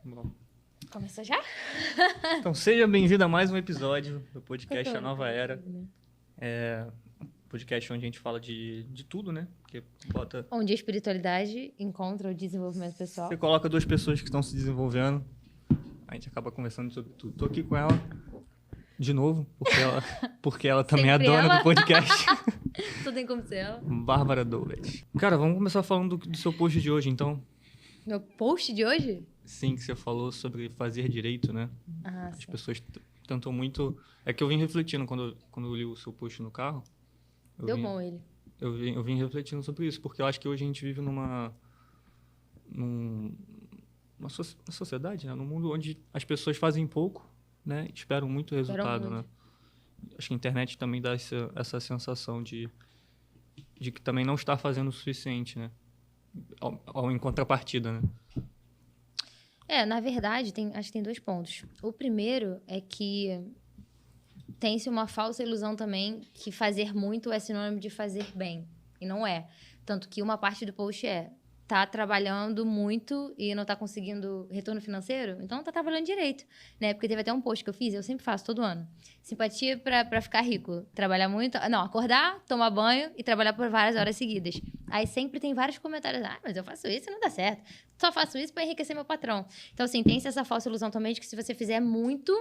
Bom. Começou já? Então, seja bem-vindo a mais um episódio do podcast A Nova Era. Um podcast onde a gente fala de tudo, né? Porque bota... Onde a espiritualidade encontra o desenvolvimento pessoal. Você coloca duas pessoas que estão se desenvolvendo, a gente acaba conversando sobre tudo. Tô aqui com ela de novo, porque ela também é a dona do podcast. Tudo tem como ser ela. Bárbara Douglas. Cara, vamos começar falando do seu post de hoje, então. Meu post de hoje? Sim, que você falou sobre fazer direito, né? As sim. pessoas tentam muito... É que eu vim refletindo quando eu li o seu post no carro. Bom ele. Eu vim refletindo sobre isso, porque eu acho que hoje a gente vive numa sociedade, né? Num mundo onde as pessoas fazem pouco, né? Esperam muito resultado, né? Acho que a internet também dá essa sensação de que também não está fazendo o suficiente, né? Em contrapartida, né? Na verdade, acho que tem dois pontos. O primeiro é que tem-se uma falsa ilusão também que fazer muito é sinônimo de fazer bem. E não é. Tanto que uma parte do post tá trabalhando muito e não tá conseguindo retorno financeiro, então não tá trabalhando direito, né? Porque teve até um post que eu fiz, eu sempre faço todo ano. Simpatia pra ficar rico. Trabalhar muito... Não, acordar, tomar banho e trabalhar por várias horas seguidas. Aí sempre tem vários comentários. Ah, mas eu faço isso e não dá certo. Só faço isso pra enriquecer meu patrão. Então, assim, tem essa falsa ilusão também de que se você fizer muito,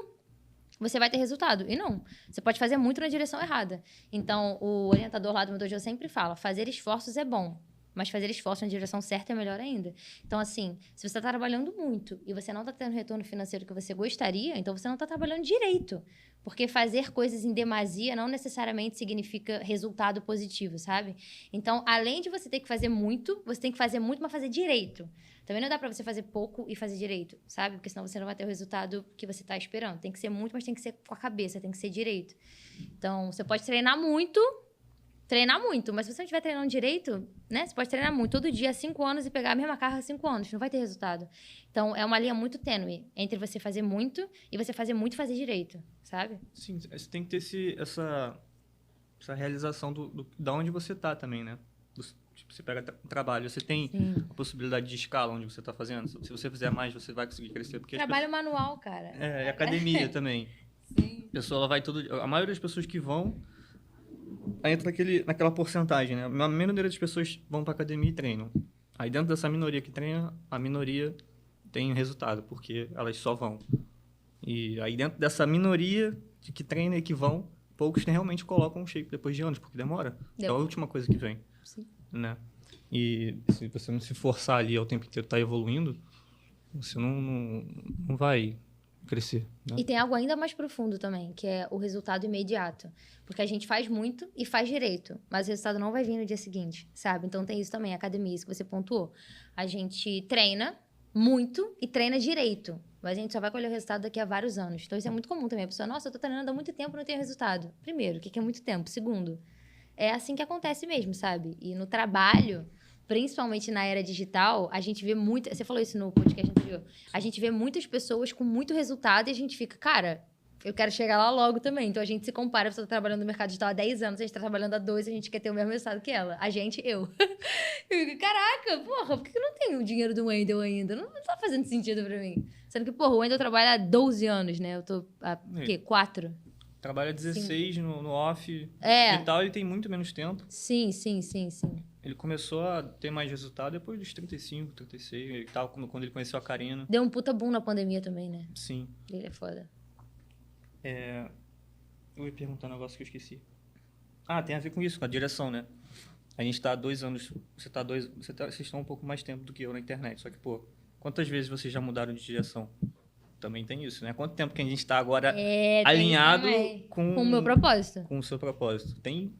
você vai ter resultado. E não. Você pode fazer muito na direção errada. Então, o orientador lá do meu dojo sempre fala, fazer esforços é bom. Mas fazer esforço na direção certa é melhor ainda. Então, assim, se você está trabalhando muito e você não está tendo o retorno financeiro que você gostaria, então você não está trabalhando direito. Porque fazer coisas em demasia não necessariamente significa resultado positivo, sabe? Então, além de você ter que fazer muito, você tem que fazer muito, mas fazer direito. Também não dá para você fazer pouco e fazer direito, sabe? Porque senão você não vai ter o resultado que você está esperando. Tem que ser muito, mas tem que ser com a cabeça, tem que ser direito. Então, você pode treinar muito, mas se você não estiver treinando direito, né? Você pode treinar muito todo dia há 5 anos e pegar a mesma carga há 5 anos. Não vai ter resultado. Então, é uma linha muito tênue entre você fazer muito e você fazer muito e fazer direito, sabe? Sim, você tem que ter essa realização da onde você tá também, né? Tipo, você pega trabalho, você tem a possibilidade de escala onde você tá fazendo. Se você fizer mais, você vai conseguir crescer. Porque Trabalho manual, cara. E academia também. Sim. A pessoa, ela vai a maioria das pessoas que vão entra naquela porcentagem, né? A minoria das pessoas vão pra academia e treinam. Aí dentro dessa minoria que treina, a minoria tem resultado, porque elas só vão. E aí dentro dessa minoria de que treina e que vão, poucos realmente colocam um shape depois de anos, porque demora. É a última coisa que vem. Sim. Né? E se você não se forçar ali ao tempo inteiro, tá evoluindo, você não vai crescer. Né? E tem algo ainda mais profundo também, que é o resultado imediato. Porque a gente faz muito e faz direito, mas o resultado não vai vir no dia seguinte, sabe? Então tem isso também, a academia, isso que você pontuou. A gente treina muito e treina direito, mas a gente só vai colher o resultado daqui a vários anos. Então isso é muito comum também. A pessoa, nossa, eu tô treinando há muito tempo e não tenho resultado. Primeiro, o que é muito tempo? Segundo, é assim que acontece mesmo, sabe? E no trabalho, principalmente na era digital, a gente vê muito... Você falou isso no podcast anterior. A gente vê muitas pessoas com muito resultado e a gente fica, cara, eu quero chegar lá logo também. Então, a gente se compara. A pessoa tá trabalhando no mercado digital há 10 anos, a gente tá trabalhando há 2, a gente quer ter o mesmo resultado que ela. A gente, eu. Eu fico, caraca, porra, por que eu não tenho o dinheiro do Wendel ainda? Não tá fazendo sentido pra mim. Sendo que, porra, o Wendel trabalha há 12 anos, né? Eu tô há, quê? 4? Trabalha 16 no off e tal, ele tem muito menos tempo. Sim. Ele começou a ter mais resultado depois dos 35, 36 e tal, quando ele conheceu a Karina. Deu um puta boom na pandemia também, né? Sim. Ele é foda. Eu ia perguntar um negócio que eu esqueci. Tem a ver com isso, com a direção, né? A gente tá há 2 anos... Vocês estão um pouco mais tempo do que eu na internet. Só que, pô, quantas vezes vocês já mudaram de direção? Também tem isso, né? Quanto tempo que a gente tá agora alinhado com o meu propósito? Com o seu propósito. Tem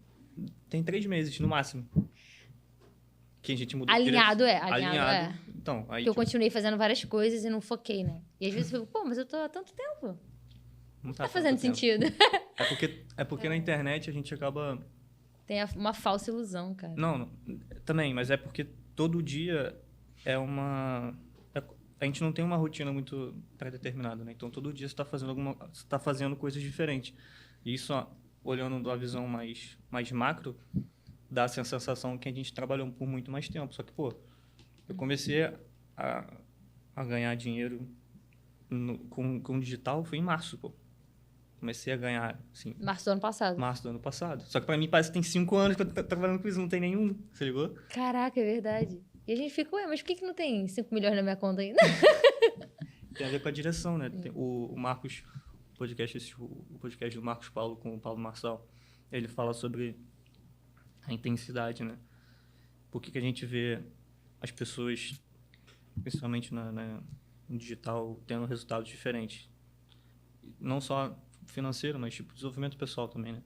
3 meses, no máximo. Que a gente mudou Alinhado de direção. Alinhado. Então, aí, porque eu continuei fazendo várias coisas e não foquei, né? E às vezes eu fico, pô, mas eu tô há tanto tempo. Não tá fazendo sentido. É porque na internet a gente acaba... Tem uma falsa ilusão, cara. Não, também, mas é porque todo dia é uma... A gente não tem uma rotina muito pré-determinada, né? Então, todo dia você tá fazendo coisas diferentes. E isso, olhando da visão mais macro, dá essa sensação que a gente trabalhou por muito mais tempo. Só que, pô, eu comecei a ganhar dinheiro com o digital foi em março, pô. Comecei a ganhar, assim, Março do ano passado. março do ano passado. Só que pra mim parece que tem 5 anos que eu tô trabalhando com isso, não tem nenhum, você ligou? Caraca, é verdade. E a gente fica, ué, mas por que não tem 5 milhões na minha conta ainda? Tem a ver com a direção, né? O Marcos, o podcast do Marcos Paulo com o Paulo Marçal, ele fala sobre a intensidade, né? Por que a gente vê as pessoas, principalmente no digital, tendo resultados diferentes? Não só financeiro, mas tipo desenvolvimento pessoal também, né?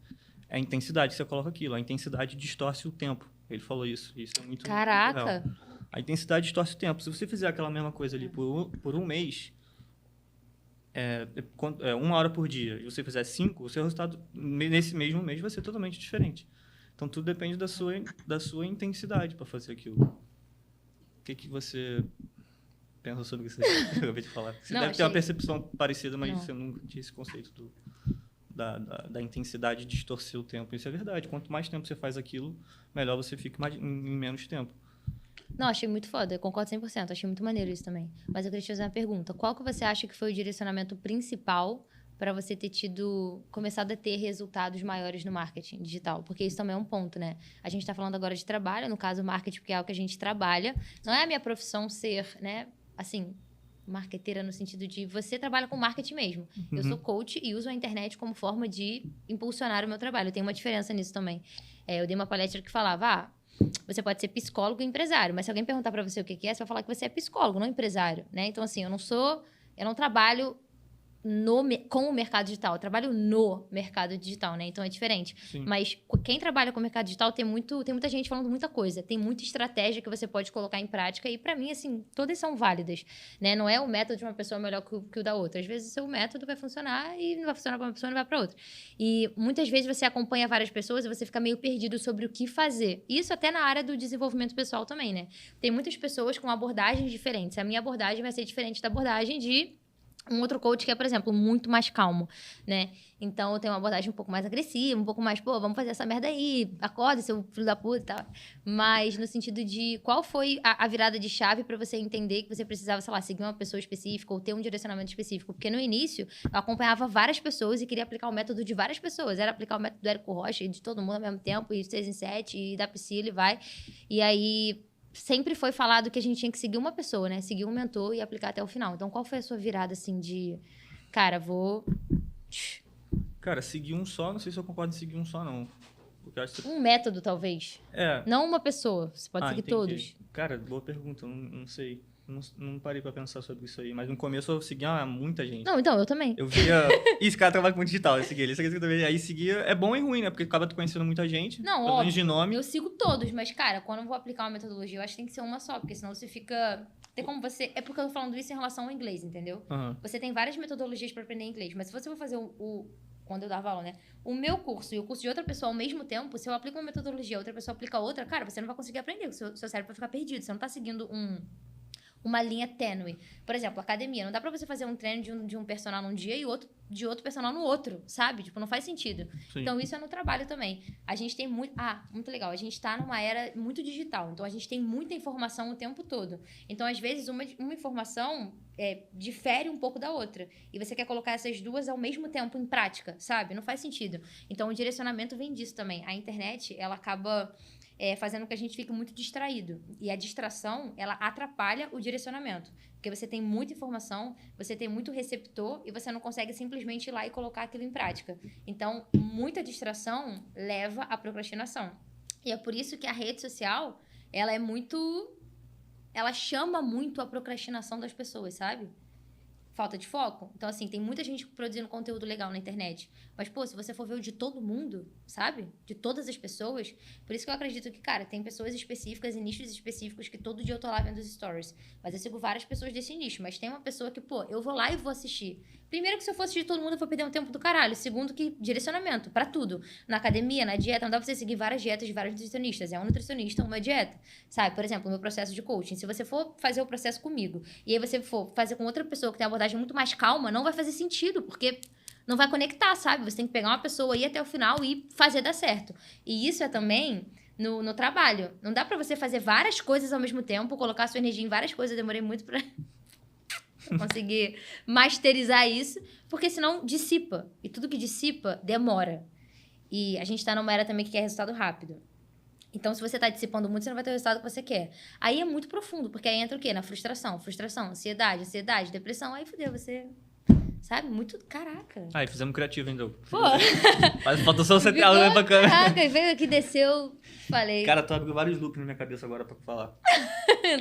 É a intensidade que você coloca aquilo. A intensidade distorce o tempo. Ele falou isso. Isso é muito Caraca! real. A intensidade distorce o tempo. Se você fizer aquela mesma coisa ali por um mês, 1 hora por dia, e você fizer 5, o seu resultado nesse mesmo mês vai ser totalmente diferente. Então, tudo depende da sua intensidade para fazer aquilo. O que você pensa sobre isso aí? Eu acabei de falar. Você deve ter uma percepção parecida, mas você nunca tinha esse conceito da intensidade distorcer o tempo. Isso é verdade. Quanto mais tempo você faz aquilo, melhor você fica em menos tempo. Não, achei muito foda. Eu concordo 100%. Achei muito maneiro isso também. Mas eu queria te fazer uma pergunta. Qual que você acha que foi o direcionamento principal para você ter começado a ter resultados maiores no marketing digital? Porque isso também é um ponto, né? A gente está falando agora de trabalho, no caso, marketing, porque é algo que a gente trabalha. Não é a minha profissão ser, né, assim, marqueteira no sentido de você trabalha com marketing mesmo. Eu sou coach e uso a internet como forma de impulsionar o meu trabalho. Tem uma diferença nisso também. Eu dei uma palestra que falava, você pode ser psicólogo e empresário, mas se alguém perguntar para você o que é, você vai falar que você é psicólogo, não empresário, né? Então, assim, eu não trabalho com o mercado digital, eu trabalho no mercado digital, né? Então é diferente. Sim. Mas quem trabalha com o mercado digital tem muita gente falando muita coisa, tem muita estratégia que você pode colocar em prática e para mim, assim, todas são válidas, né? Não é o método de uma pessoa melhor que o da outra. Às vezes o seu método vai funcionar e não vai funcionar para uma pessoa e não vai para outra. E muitas vezes você acompanha várias pessoas e você fica meio perdido sobre o que fazer. Isso até na área do desenvolvimento pessoal também, né? Tem muitas pessoas com abordagens diferentes. A minha abordagem vai ser diferente da abordagem de um outro coach que é, por exemplo, muito mais calmo, né? Então, eu tenho uma abordagem um pouco mais agressiva, um pouco mais, vamos fazer essa merda aí, acorda, seu filho da puta e tal. Mas no sentido de qual foi a virada de chave para você entender que você precisava, sei lá, seguir uma pessoa específica ou ter um direcionamento específico? Porque no início, eu acompanhava várias pessoas e queria aplicar o método de várias pessoas. Era aplicar o método do Érico Rocha e de todo mundo ao mesmo tempo, e 6 em 7, e da Priscila e vai. E aí sempre foi falado que a gente tinha que seguir uma pessoa, né? Seguir um mentor e aplicar até o final. Então, qual foi a sua virada, assim, de... Cara, vou... Cara, seguir um só, não sei se eu concordo em seguir um só, não. Porque eu acho que... Um método, talvez. Não uma pessoa. Você pode seguir entendi. todos. Cara, boa pergunta. Não sei. Não parei pra pensar sobre isso aí. Mas no começo eu seguia muita gente. Não, então, eu também. Eu via... Esse cara trabalha com digital, eu segui ele. Aí seguia... É bom e ruim, né? Porque acaba conhecendo muita gente. Não, pelo menos de óbvio. nome. Eu sigo todos, mas, cara, quando eu vou aplicar uma metodologia, eu acho que tem que ser uma só. Porque senão você fica... Tem como você... É porque eu tô falando isso em relação ao inglês, entendeu? Você tem várias metodologias pra aprender inglês. Mas se você for fazer quando eu dava aula, né? O meu curso e o curso de outra pessoa ao mesmo tempo, se eu aplico uma metodologia, outra pessoa aplica outra, cara, você não vai conseguir aprender. O seu cérebro vai ficar perdido. Você não tá seguindo uma linha tênue. Por exemplo, academia. Não dá pra você fazer um treino de um personal num dia e de outro personal no outro, sabe? Tipo, não faz sentido. Sim. Então, isso é no trabalho também. A gente tem muito... muito legal. A gente tá numa era muito digital. Então, a gente tem muita informação o tempo todo. Então, às vezes, uma informação difere um pouco da outra. E você quer colocar essas duas ao mesmo tempo em prática, sabe? Não faz sentido. Então, o direcionamento vem disso também. A internet, ela acaba... fazendo com que a gente fique muito distraído. E a distração, ela atrapalha o direcionamento. Porque você tem muita informação, você tem muito receptor e você não consegue simplesmente ir lá e colocar aquilo em prática. Então, muita distração leva à procrastinação. E é por isso que a rede social, ela chama muito a procrastinação das pessoas, sabe? Falta de foco. Então, assim, tem muita gente produzindo conteúdo legal na internet. Mas, se você for ver o de todo mundo, sabe? De todas as pessoas. Por isso que eu acredito que, cara, tem pessoas específicas e nichos específicos que todo dia eu tô lá vendo os stories. Mas eu sigo várias pessoas desse nicho. Mas tem uma pessoa que, eu vou lá e vou assistir. Primeiro que se eu for assistir todo mundo, eu vou perder um tempo do caralho. Segundo que direcionamento, pra tudo. Na academia, na dieta, não dá pra você seguir várias dietas de vários nutricionistas. É um nutricionista, uma dieta. Sabe? Por exemplo, o meu processo de coaching. Se você for fazer o processo comigo e aí você for fazer com outra pessoa que tem uma abordagem muito mais calma, não vai fazer sentido, porque não vai conectar, sabe? Você tem que pegar uma pessoa, ir até o final e fazer dar certo. E isso é também no trabalho. Não dá pra você fazer várias coisas ao mesmo tempo, colocar sua energia em várias coisas. Eu demorei muito pra... você conseguir masterizar isso, porque senão dissipa. E tudo que dissipa, demora. E a gente tá numa era também que quer resultado rápido. Então, se você tá dissipando muito, você não vai ter o resultado que você quer. Aí é muito profundo, porque aí entra o quê? Na frustração. Frustração, ansiedade, depressão. Aí, fudeu, você... Sabe? Muito... Caraca. Aí, fizemos criativo ainda. Pô. Falta só você olhando pra câmera. Caraca, veio aqui, desceu, falei. Cara, tu abriu vários loops na minha cabeça agora pra falar.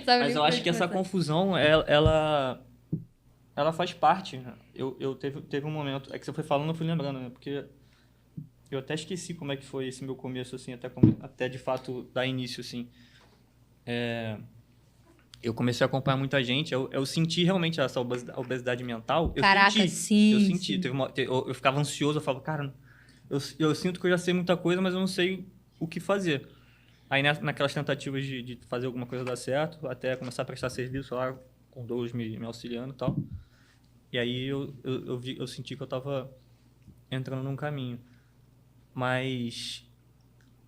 Mas eu Mas acho que essa confusão, ela faz parte. Né? Teve um momento... É que você foi falando, eu fui lembrando, né? Porque eu até esqueci como é que foi esse meu começo, assim, até de fato dar início, assim. Eu comecei a acompanhar muita gente, eu senti realmente essa obesidade mental. Caraca, sim. Eu senti. Eu ficava ansioso, eu falava, cara, eu sinto que eu já sei muita coisa, mas eu não sei o que fazer. Aí naquelas tentativas de fazer alguma coisa dar certo, até começar a prestar serviço lá, com Douglas me auxiliando e tal. E aí eu senti que eu tava entrando num caminho. Mas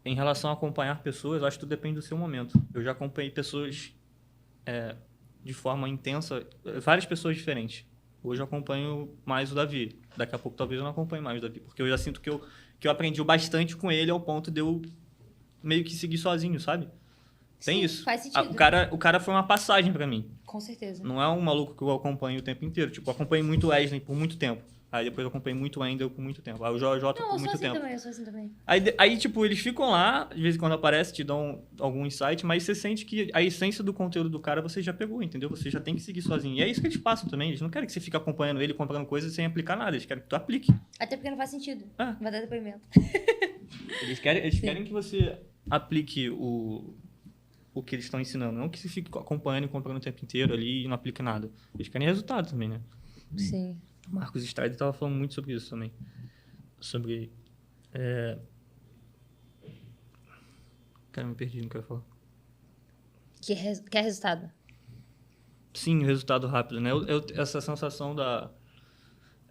em relação a acompanhar pessoas, eu acho que tudo depende do seu momento. Eu já acompanhei pessoas de forma intensa, várias pessoas diferentes. Hoje eu acompanho mais o Davi. Daqui a pouco talvez eu não acompanhe mais o Davi, porque eu já sinto que eu aprendi bastante com ele ao ponto de eu meio que seguir sozinho, sabe? Tem Sim, isso. faz sentido. O cara foi uma passagem pra mim. Com certeza. Não é um maluco que eu acompanho o tempo inteiro. Tipo, eu acompanhei muito o Wesley por muito tempo. Aí depois eu acompanhei muito o Wendel por muito tempo. Aí o Jota por muito tempo. Eu sou assim também. Aí, tipo, eles ficam lá, de vez em quando aparece, te dão algum insight, mas você sente que a essência do conteúdo do cara você já pegou, entendeu? Você já tem que seguir sozinho. E é isso que eles passam também. Eles não querem que você fique acompanhando ele, comprando coisas sem aplicar nada. Eles querem que tu aplique. Até porque não faz sentido. Vai dar depoimento. Eles querem que você aplique o que eles estão ensinando. Não que você fique acompanhando e comprando o tempo inteiro ali e não aplique nada. Eles querem resultado também, né? Sim. O Marcos Strade estava falando muito sobre isso também. Sobre... Cara, me perdi, não quero falar. Quer resultado? Sim, o resultado rápido, né? Essa sensação da...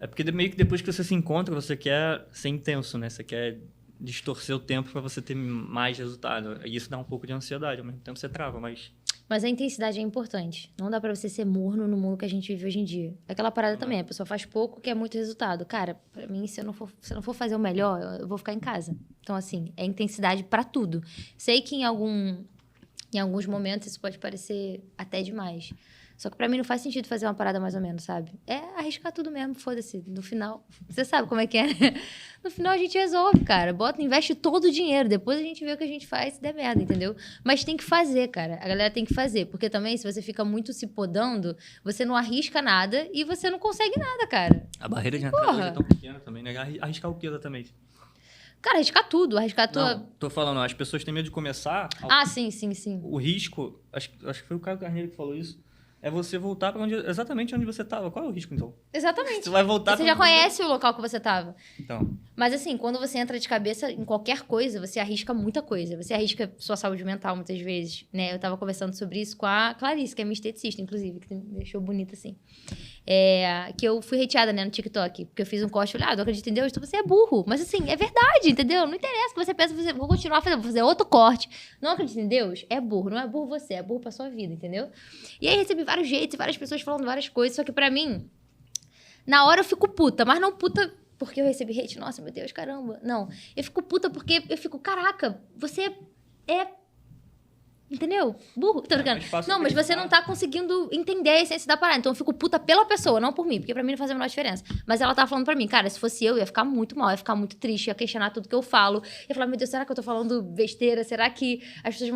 É porque meio que depois que você se encontra, você quer ser intenso, né? Você quer distorcer o tempo para você ter mais resultado. E isso dá um pouco de ansiedade, ao mesmo tempo você trava, mas... Mas a intensidade é importante. Não dá pra você ser morno no mundo que a gente vive hoje em dia. Aquela parada também, a pessoa faz pouco, quer muito resultado. Cara, pra mim, se eu não for fazer o melhor, eu vou ficar em casa. Então, assim, é intensidade pra tudo. Sei que em alguns momentos isso pode parecer até demais. Só que pra mim não faz sentido fazer uma parada mais ou menos, sabe? É arriscar tudo mesmo, foda-se. No final, você sabe como é que é, né? No final a gente resolve, cara. Investe todo o dinheiro. Depois a gente vê o que a gente faz se der merda, entendeu? Mas tem que fazer, cara. A galera tem que fazer. Porque também, se você fica muito se podando, você não arrisca nada e você não consegue nada, cara. A barreira de entrada hoje é tão pequena também, né? Arriscar o que exatamente? Cara, arriscar tudo. Arriscar a tua... Não, tô falando, as pessoas têm medo de começar. Sim. O risco, acho que foi o Caio Carneiro que falou isso, é você voltar para exatamente onde você estava. Qual é o risco, então? Exatamente. Você vai voltar... Você já conhece o local que você estava. Então... Mas assim, quando você entra de cabeça em qualquer coisa, você arrisca muita coisa. Você arrisca sua saúde mental, muitas vezes, né? Eu tava conversando sobre isso com a Clarice, que é minha esteticista, inclusive, que me deixou bonita, assim. Que eu fui hateada, né, no TikTok, porque eu fiz um corte, falei, não acredito em Deus, então você é burro. Mas assim, é verdade, entendeu? Não interessa que você pensa, vou continuar fazendo, vou fazer outro corte. Não acredito em Deus? É burro. Não é burro você, é burro pra sua vida, entendeu? E aí recebi vários jeitos e várias pessoas falando várias coisas, só que pra mim, na hora eu fico puta, mas não puta porque eu recebi hate, nossa, meu Deus, caramba. Não, eu fico puta porque eu fico, caraca, você é... Entendeu? Burro. Tô brincando. Não, mas você não tá conseguindo entender a essência da parada. Então eu fico puta pela pessoa, não por mim. Porque pra mim não faz a menor diferença. Mas ela tava falando pra mim, cara, se fosse eu ia ficar muito mal, ia ficar muito triste, ia questionar tudo que eu falo. Ia falar, meu Deus, será que eu tô falando besteira? Será que as pessoas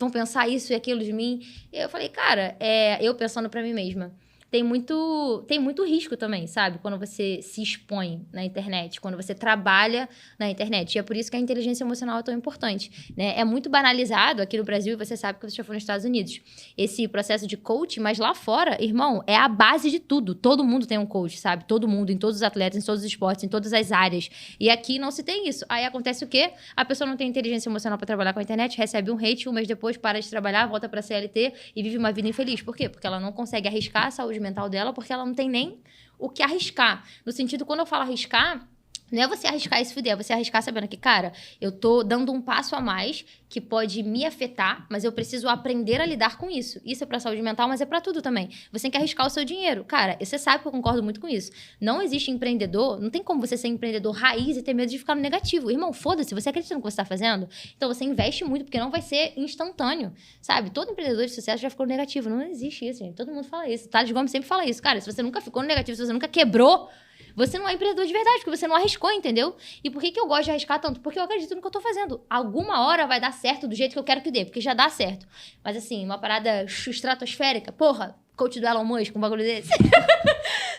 vão pensar isso e aquilo de mim? E eu falei, cara, eu pensando pra mim mesma. Tem muito risco também, sabe? Quando você se expõe na internet, quando você trabalha na internet. E é por isso que a inteligência emocional é tão importante, né? É muito banalizado aqui no Brasil, e você sabe que você já foi nos Estados Unidos, esse processo de coach, mas lá fora, irmão, é a base de tudo. Todo mundo tem um coach, sabe? Todo mundo, em todos os atletas, em todos os esportes, em todas as áreas. E aqui não se tem isso. Aí acontece o quê? A pessoa não tem inteligência emocional para trabalhar com a internet, recebe um hate, um mês depois para de trabalhar, volta pra CLT e vive uma vida infeliz. Por quê? Porque ela não consegue arriscar a saúde mental dela, porque ela não tem nem o que arriscar. No sentido, quando eu falo arriscar, Não é você arriscar e se fuder, é você arriscar sabendo que, cara, eu tô dando um passo a mais que pode me afetar, mas eu preciso aprender a lidar com isso. Isso é pra saúde mental, mas é pra tudo também. Você tem que arriscar o seu dinheiro. Cara, você sabe que eu concordo muito com isso. Não existe empreendedor, não tem como você ser empreendedor raiz e ter medo de ficar no negativo. Irmão, foda-se, você acredita no que você tá fazendo? Então você investe muito, porque não vai ser instantâneo, sabe? Todo empreendedor de sucesso já ficou no negativo. Não existe isso, gente. Todo mundo fala isso. Thales Gomes sempre fala isso. Cara, se você nunca ficou no negativo, se você nunca quebrou, você não é empreendedor de verdade, porque você não arriscou, entendeu? E por que eu gosto de arriscar tanto? Porque eu acredito no que eu tô fazendo. Alguma hora vai dar certo do jeito que eu quero que dê, porque já dá certo. Mas assim, uma parada estratosférica, porra, coach do Elon Musk, um bagulho desse.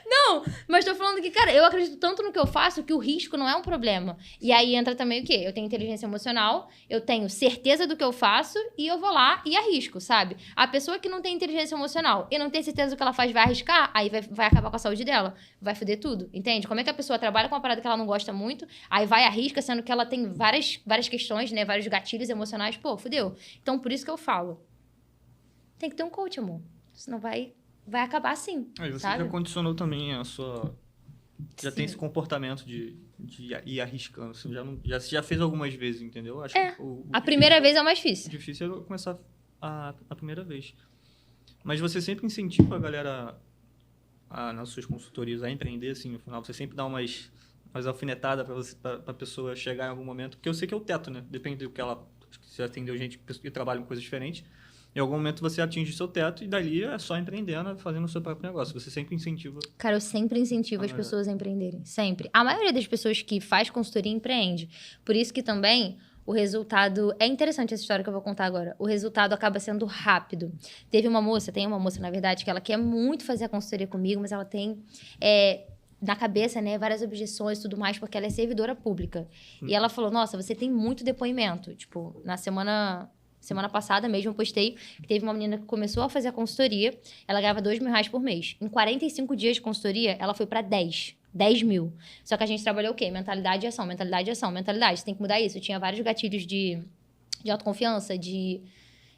Não, mas tô falando que, cara, eu acredito tanto no que eu faço que o risco não é um problema. E aí entra também o quê? Eu tenho inteligência emocional, eu tenho certeza do que eu faço e eu vou lá e arrisco, sabe? A pessoa que não tem inteligência emocional e não tem certeza do que ela faz vai arriscar, aí vai acabar com a saúde dela. Vai foder tudo, entende? Como é que a pessoa trabalha com uma parada que ela não gosta muito, aí vai e arrisca, sendo que ela tem várias questões, né? Vários gatilhos emocionais. Pô, fodeu. Então, por isso que eu falo. Tem que ter um coach, amor. Senão vai acabar assim, Aí você sabe? já condicionou também a sua... Já tem Sim. esse comportamento de ir arriscando. Você já fez algumas vezes, entendeu? Acho É. que o A primeira vez é o mais O difícil. difícil é começar a primeira vez. Mas você sempre incentiva a galera nas suas consultorias a empreender, assim, no final. Você sempre dá umas alfinetadas para a pessoa chegar em algum momento. Porque eu sei que é o teto, né? Depende do que ela... Acho que você atendeu gente que trabalha com coisas diferentes. Em algum momento você atinge o seu teto e dali é só empreendendo, fazendo o seu próprio negócio. Você sempre incentiva. Cara, eu sempre incentivo as pessoas a empreenderem. Sempre. A maioria das pessoas que faz consultoria empreende. Por isso que também o resultado... É interessante essa história que eu vou contar agora. O resultado acaba sendo rápido. Tem uma moça, na verdade, que ela quer muito fazer a consultoria comigo, mas ela tem... na cabeça, né, várias objeções e tudo mais, porque ela é servidora pública. E ela falou, nossa, você tem muito depoimento. Tipo, na semana passada mesmo eu postei que teve uma menina que começou a fazer a consultoria, ela ganhava R$2.000 por mês. Em 45 dias de consultoria, ela foi para 10 mil. Só que a gente trabalhou o quê? Mentalidade e ação, mentalidade e ação, mentalidade. Você tem que mudar isso. Eu tinha vários gatilhos de autoconfiança, de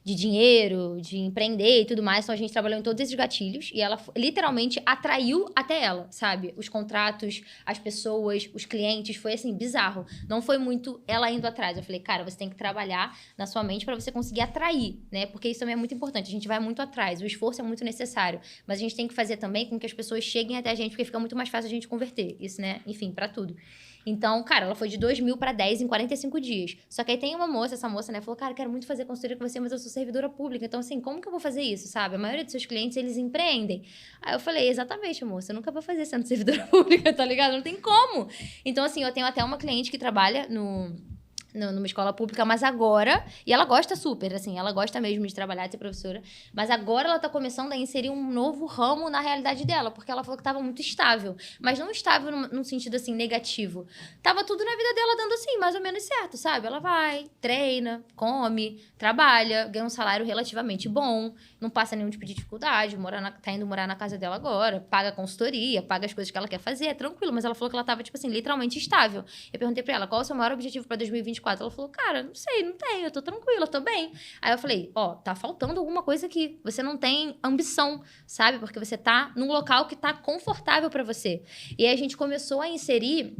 dinheiro, de empreender e tudo mais. Então, a gente trabalhou em todos esses gatilhos e ela literalmente atraiu até ela, sabe? Os contratos, as pessoas, os clientes. Foi, assim, bizarro. Não foi muito ela indo atrás. Eu falei, cara, você tem que trabalhar na sua mente para você conseguir atrair, né? Porque isso também é muito importante. A gente vai muito atrás. O esforço é muito necessário. Mas a gente tem que fazer também com que as pessoas cheguem até a gente, porque fica muito mais fácil a gente converter. Isso, né? Enfim, para tudo. Então, cara, ela foi de 2.000 para 10 em 45 dias. Só que aí tem uma moça, essa moça, né, falou, cara, quero muito fazer consultoria com você, mas eu sou servidora pública. Então, assim, como que eu vou fazer isso, sabe? A maioria dos seus clientes, eles empreendem. Aí eu falei, exatamente, moça, eu nunca vou fazer sendo servidora pública, tá ligado? Não tem como. Então, assim, eu tenho até uma cliente que trabalha numa escola pública, mas agora... E ela gosta super, assim, ela gosta mesmo de trabalhar, de ser professora. Mas agora ela tá começando a inserir um novo ramo na realidade dela, porque ela falou que tava muito estável. Mas não estável num sentido, assim, negativo. Tava tudo na vida dela dando, assim, mais ou menos certo, sabe? Ela vai, treina, come, trabalha, ganha um salário relativamente bom, não passa nenhum tipo de dificuldade, tá indo morar na casa dela agora, paga consultoria, paga as coisas que ela quer fazer, é tranquilo. Mas ela falou que ela tava, tipo assim, literalmente estável. Eu perguntei pra ela, qual é o seu maior objetivo pra 2024? Ela falou, cara, não sei, não tenho, eu tô tranquila, eu tô bem. Aí eu falei, tá faltando alguma coisa aqui. Você não tem ambição, sabe? Porque você tá num local que tá confortável pra você. E aí a gente começou a inserir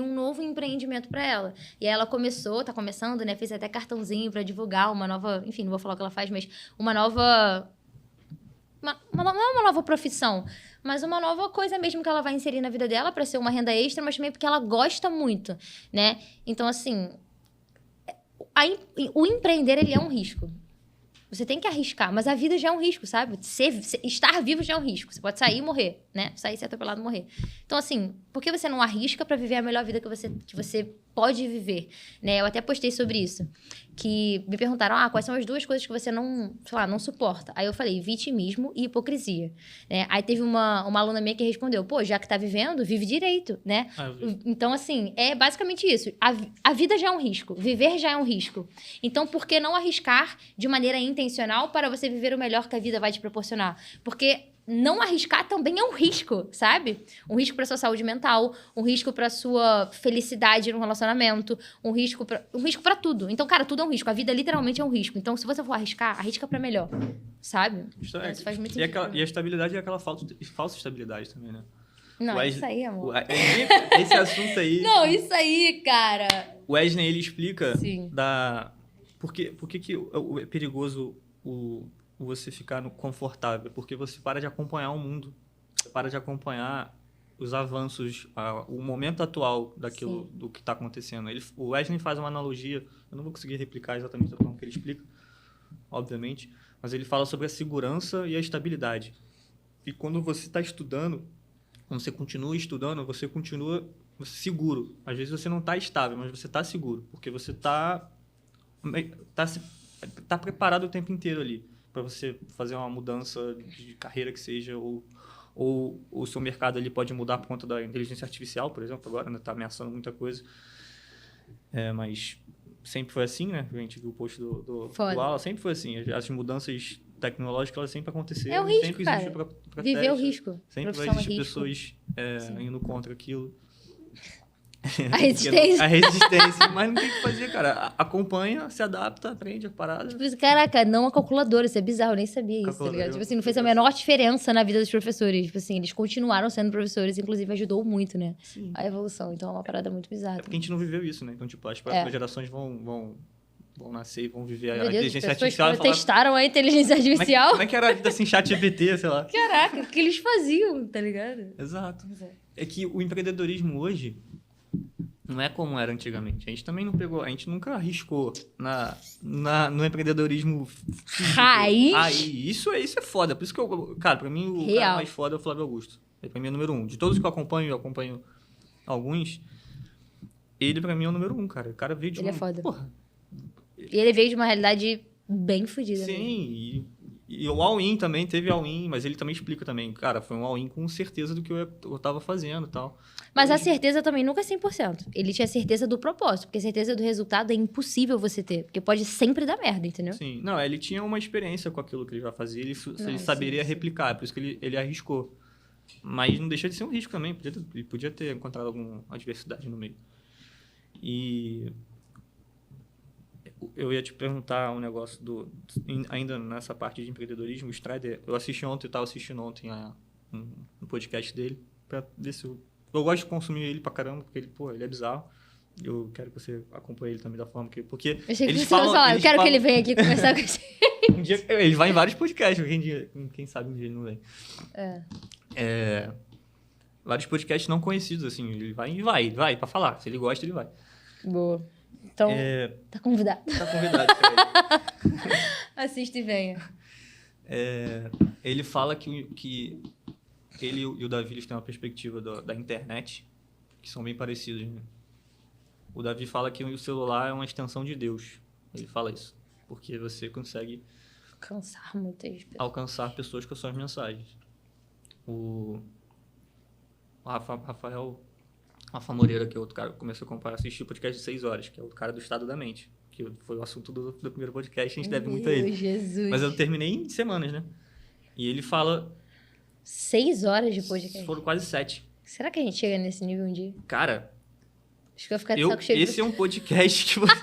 um novo empreendimento para ela. E aí ela tá começando, né? Fez até cartãozinho para divulgar uma nova... Enfim, não vou falar o que ela faz, mas uma nova... não é uma nova profissão, mas uma nova coisa mesmo que ela vai inserir na vida dela para ser uma renda extra, mas também porque ela gosta muito, né? Então, assim, o empreender, ele é um risco. Você tem que arriscar, mas a vida já é um risco, sabe? Estar vivo já é um risco. Você pode sair e morrer, né? Sair, ser atropelado e morrer. Então, assim, por que você não arrisca para viver a melhor vida que você pode viver, né? Eu até postei sobre isso. Que me perguntaram, quais são as duas coisas que você não suporta? Aí eu falei, vitimismo e hipocrisia, né? Aí teve uma aluna minha que respondeu, já que tá vivendo, vive direito, né? Então, assim, é basicamente isso. A vida já é um risco, viver já é um risco. Então, por que não arriscar de maneira intencional para você viver o melhor que a vida vai te proporcionar? Porque não arriscar também é um risco, sabe? Um risco para sua saúde mental, um risco para sua felicidade no relacionamento, um risco para tudo. Então, cara, tudo é um risco. A vida literalmente é um risco. Então, se você for arriscar, arrisca para melhor, sabe? Isso faz muito sentido. E a estabilidade é aquela falsa estabilidade também, né? Não, Wesley- isso aí, amor. Esse assunto aí... Não, isso aí, cara. O Wesley, ele explica Sim. por que é perigoso você ficar no confortável. Porque você para de acompanhar o mundo. Você para de acompanhar os avanços, o momento atual daquilo, do que está acontecendo. O Wesley faz uma analogia, eu não vou conseguir replicar exatamente a forma que ele explica, obviamente, mas ele fala sobre a segurança e a estabilidade. E quando você está estudando, quando você continua estudando, você continua seguro. Às vezes você não está estável, mas você está seguro, porque você está preparado o tempo inteiro ali para você fazer uma mudança de carreira que seja, ou o seu mercado ali pode mudar por conta da inteligência artificial, por exemplo, agora está ameaçando muita coisa. Mas sempre foi assim, né? A gente viu o post do Alan, sempre foi assim. As mudanças tecnológicas, elas sempre aconteceram. É o risco, sempre cara. existe pra Viver teste, o risco. sempre vai existir pessoas indo contra aquilo. A resistência. A resistência. Mas não tem o que fazer, cara. Acompanha, se adapta, aprende a parada. Tipo, caraca, não a calculadora, isso é bizarro, eu nem sabia isso, tá ligado? Tipo assim, não fez a menor diferença na vida dos professores. Tipo assim, eles continuaram sendo professores, inclusive ajudou muito, né? Sim. A evolução. Então é uma parada muito bizarra. É porque a gente não viveu isso, né? Então, tipo, as próximas gerações vão nascer e vão viver a inteligência artificial. As pessoas testaram a inteligência artificial. Como é que era a vida sem chat GPT, sei lá? Caraca, o que eles faziam, tá ligado? Exato. É que o empreendedorismo hoje não é como era antigamente. A gente também não pegou, a gente nunca arriscou no empreendedorismo físico. Raiz? Isso é foda. Por isso que cara, pra mim o cara mais foda é o Flávio Augusto. Ele pra mim é o número 1. De todos que eu acompanho alguns, ele pra mim é o número 1, cara. O cara veio de Ele é foda. Porra. E ele veio de uma realidade bem fodida. Sim, e o all-in também, teve all-in, mas ele também explica também. Cara, foi um all-in com certeza do que eu tava fazendo e tal. Mas a certeza também nunca é 100%. Ele tinha certeza do propósito, porque a certeza do resultado é impossível você ter, porque pode sempre dar merda, entendeu? Sim, não, ele tinha uma experiência com aquilo que ele já fazia, ele saberia replicar, por isso que ele arriscou. Mas não deixa de ser um risco também, ele podia ter encontrado alguma adversidade no meio. E eu ia te perguntar um negócio ainda nessa parte de empreendedorismo, o Strider, eu estava assistindo ontem um podcast dele, pra ver se eu gosto de consumir ele pra caramba, porque ele é bizarro. Eu quero que você acompanhe ele também da forma que... Porque eu achei que eles você falam, falar, eu quero que ele venha aqui conversar com a gente. Um dia, ele vai em vários podcasts, quem sabe um dia ele não vem. Vários podcasts não conhecidos, assim, ele vai pra falar. Se ele gosta, ele vai. Boa. Então, tá convidado. Tá convidado, cara. Assista e venha. Ele fala que ele e o Davi, eles têm uma perspectiva da internet que são bem parecidos, né? O Davi fala que o celular é uma extensão de Deus. Ele fala isso. Porque você consegue alcançar pessoas com as suas mensagens. O Rafael Moreira, que é outro cara que começou a assistir o podcast de 6 horas, que é o cara do Estado da Mente, que foi o assunto do primeiro podcast, a gente deve muito a ele. Jesus. Mas eu terminei em semanas, né? E ele fala... 6 horas de podcast? Foram quase 7. Será que a gente chega nesse nível um dia? Cara... Acho que eu vou ficar de saco cheio. Esse é um podcast que você...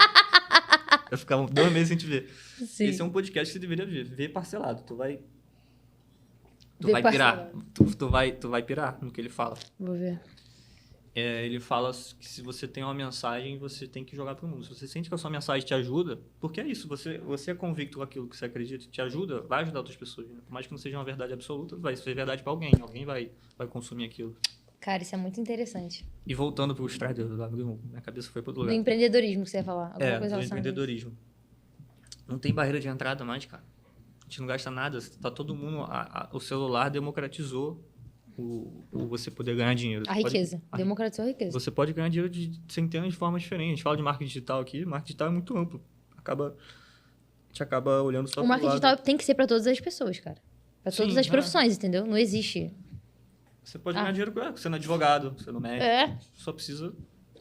Vai ficar 2 meses sem te ver. Sim. Esse é um podcast que você deveria ver parcelado. Tu vai parcelado. pirar. Tu vai pirar no que ele fala. Vou ver. Ele fala que se você tem uma mensagem, você tem que jogar pro mundo. Se você sente que a sua mensagem te ajuda, porque é isso, você é convicto com aquilo que você acredita, te ajuda, vai ajudar outras pessoas. Né? Por mais que não seja uma verdade absoluta, vai ser verdade pra alguém. Alguém vai consumir aquilo. Cara, isso é muito interessante. E voltando pro Strider, minha cabeça foi pro outro lugar. Do empreendedorismo que você ia falar. Alguma coisa do empreendedorismo. Não tem barreira de entrada mais, cara. A gente não gasta nada. Tá todo mundo... O celular democratizou você poder ganhar dinheiro. A riqueza. Democratizou a riqueza. Você pode ganhar dinheiro de centenas de formas diferentes. A gente fala de marketing digital aqui. Marketing digital é muito amplo. A gente acaba olhando só o marketing digital tem que ser pra todas as pessoas, cara. Pra todas as profissões, entendeu? Não existe... Você pode ganhar dinheiro sendo advogado, sendo médico. Só precisa...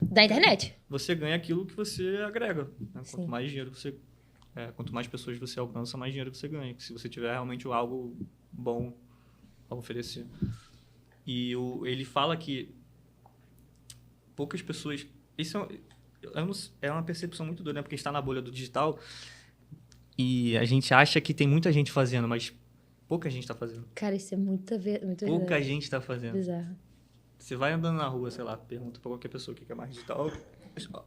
Da internet. Você ganha aquilo que você agrega. Né? Quanto mais dinheiro você... quanto mais pessoas você alcança, mais dinheiro você ganha. Se você tiver realmente algo bom a oferecer. E ele fala que poucas pessoas... Isso é uma percepção muito doida, né? Porque a gente está na bolha do digital e a gente acha que tem muita gente fazendo, mas... Pouca gente tá fazendo. Cara, isso é muito verdade. Pouca gente tá fazendo. Bizarro. Você vai andando na rua, sei lá, pergunta pra qualquer pessoa o que é marketing digital.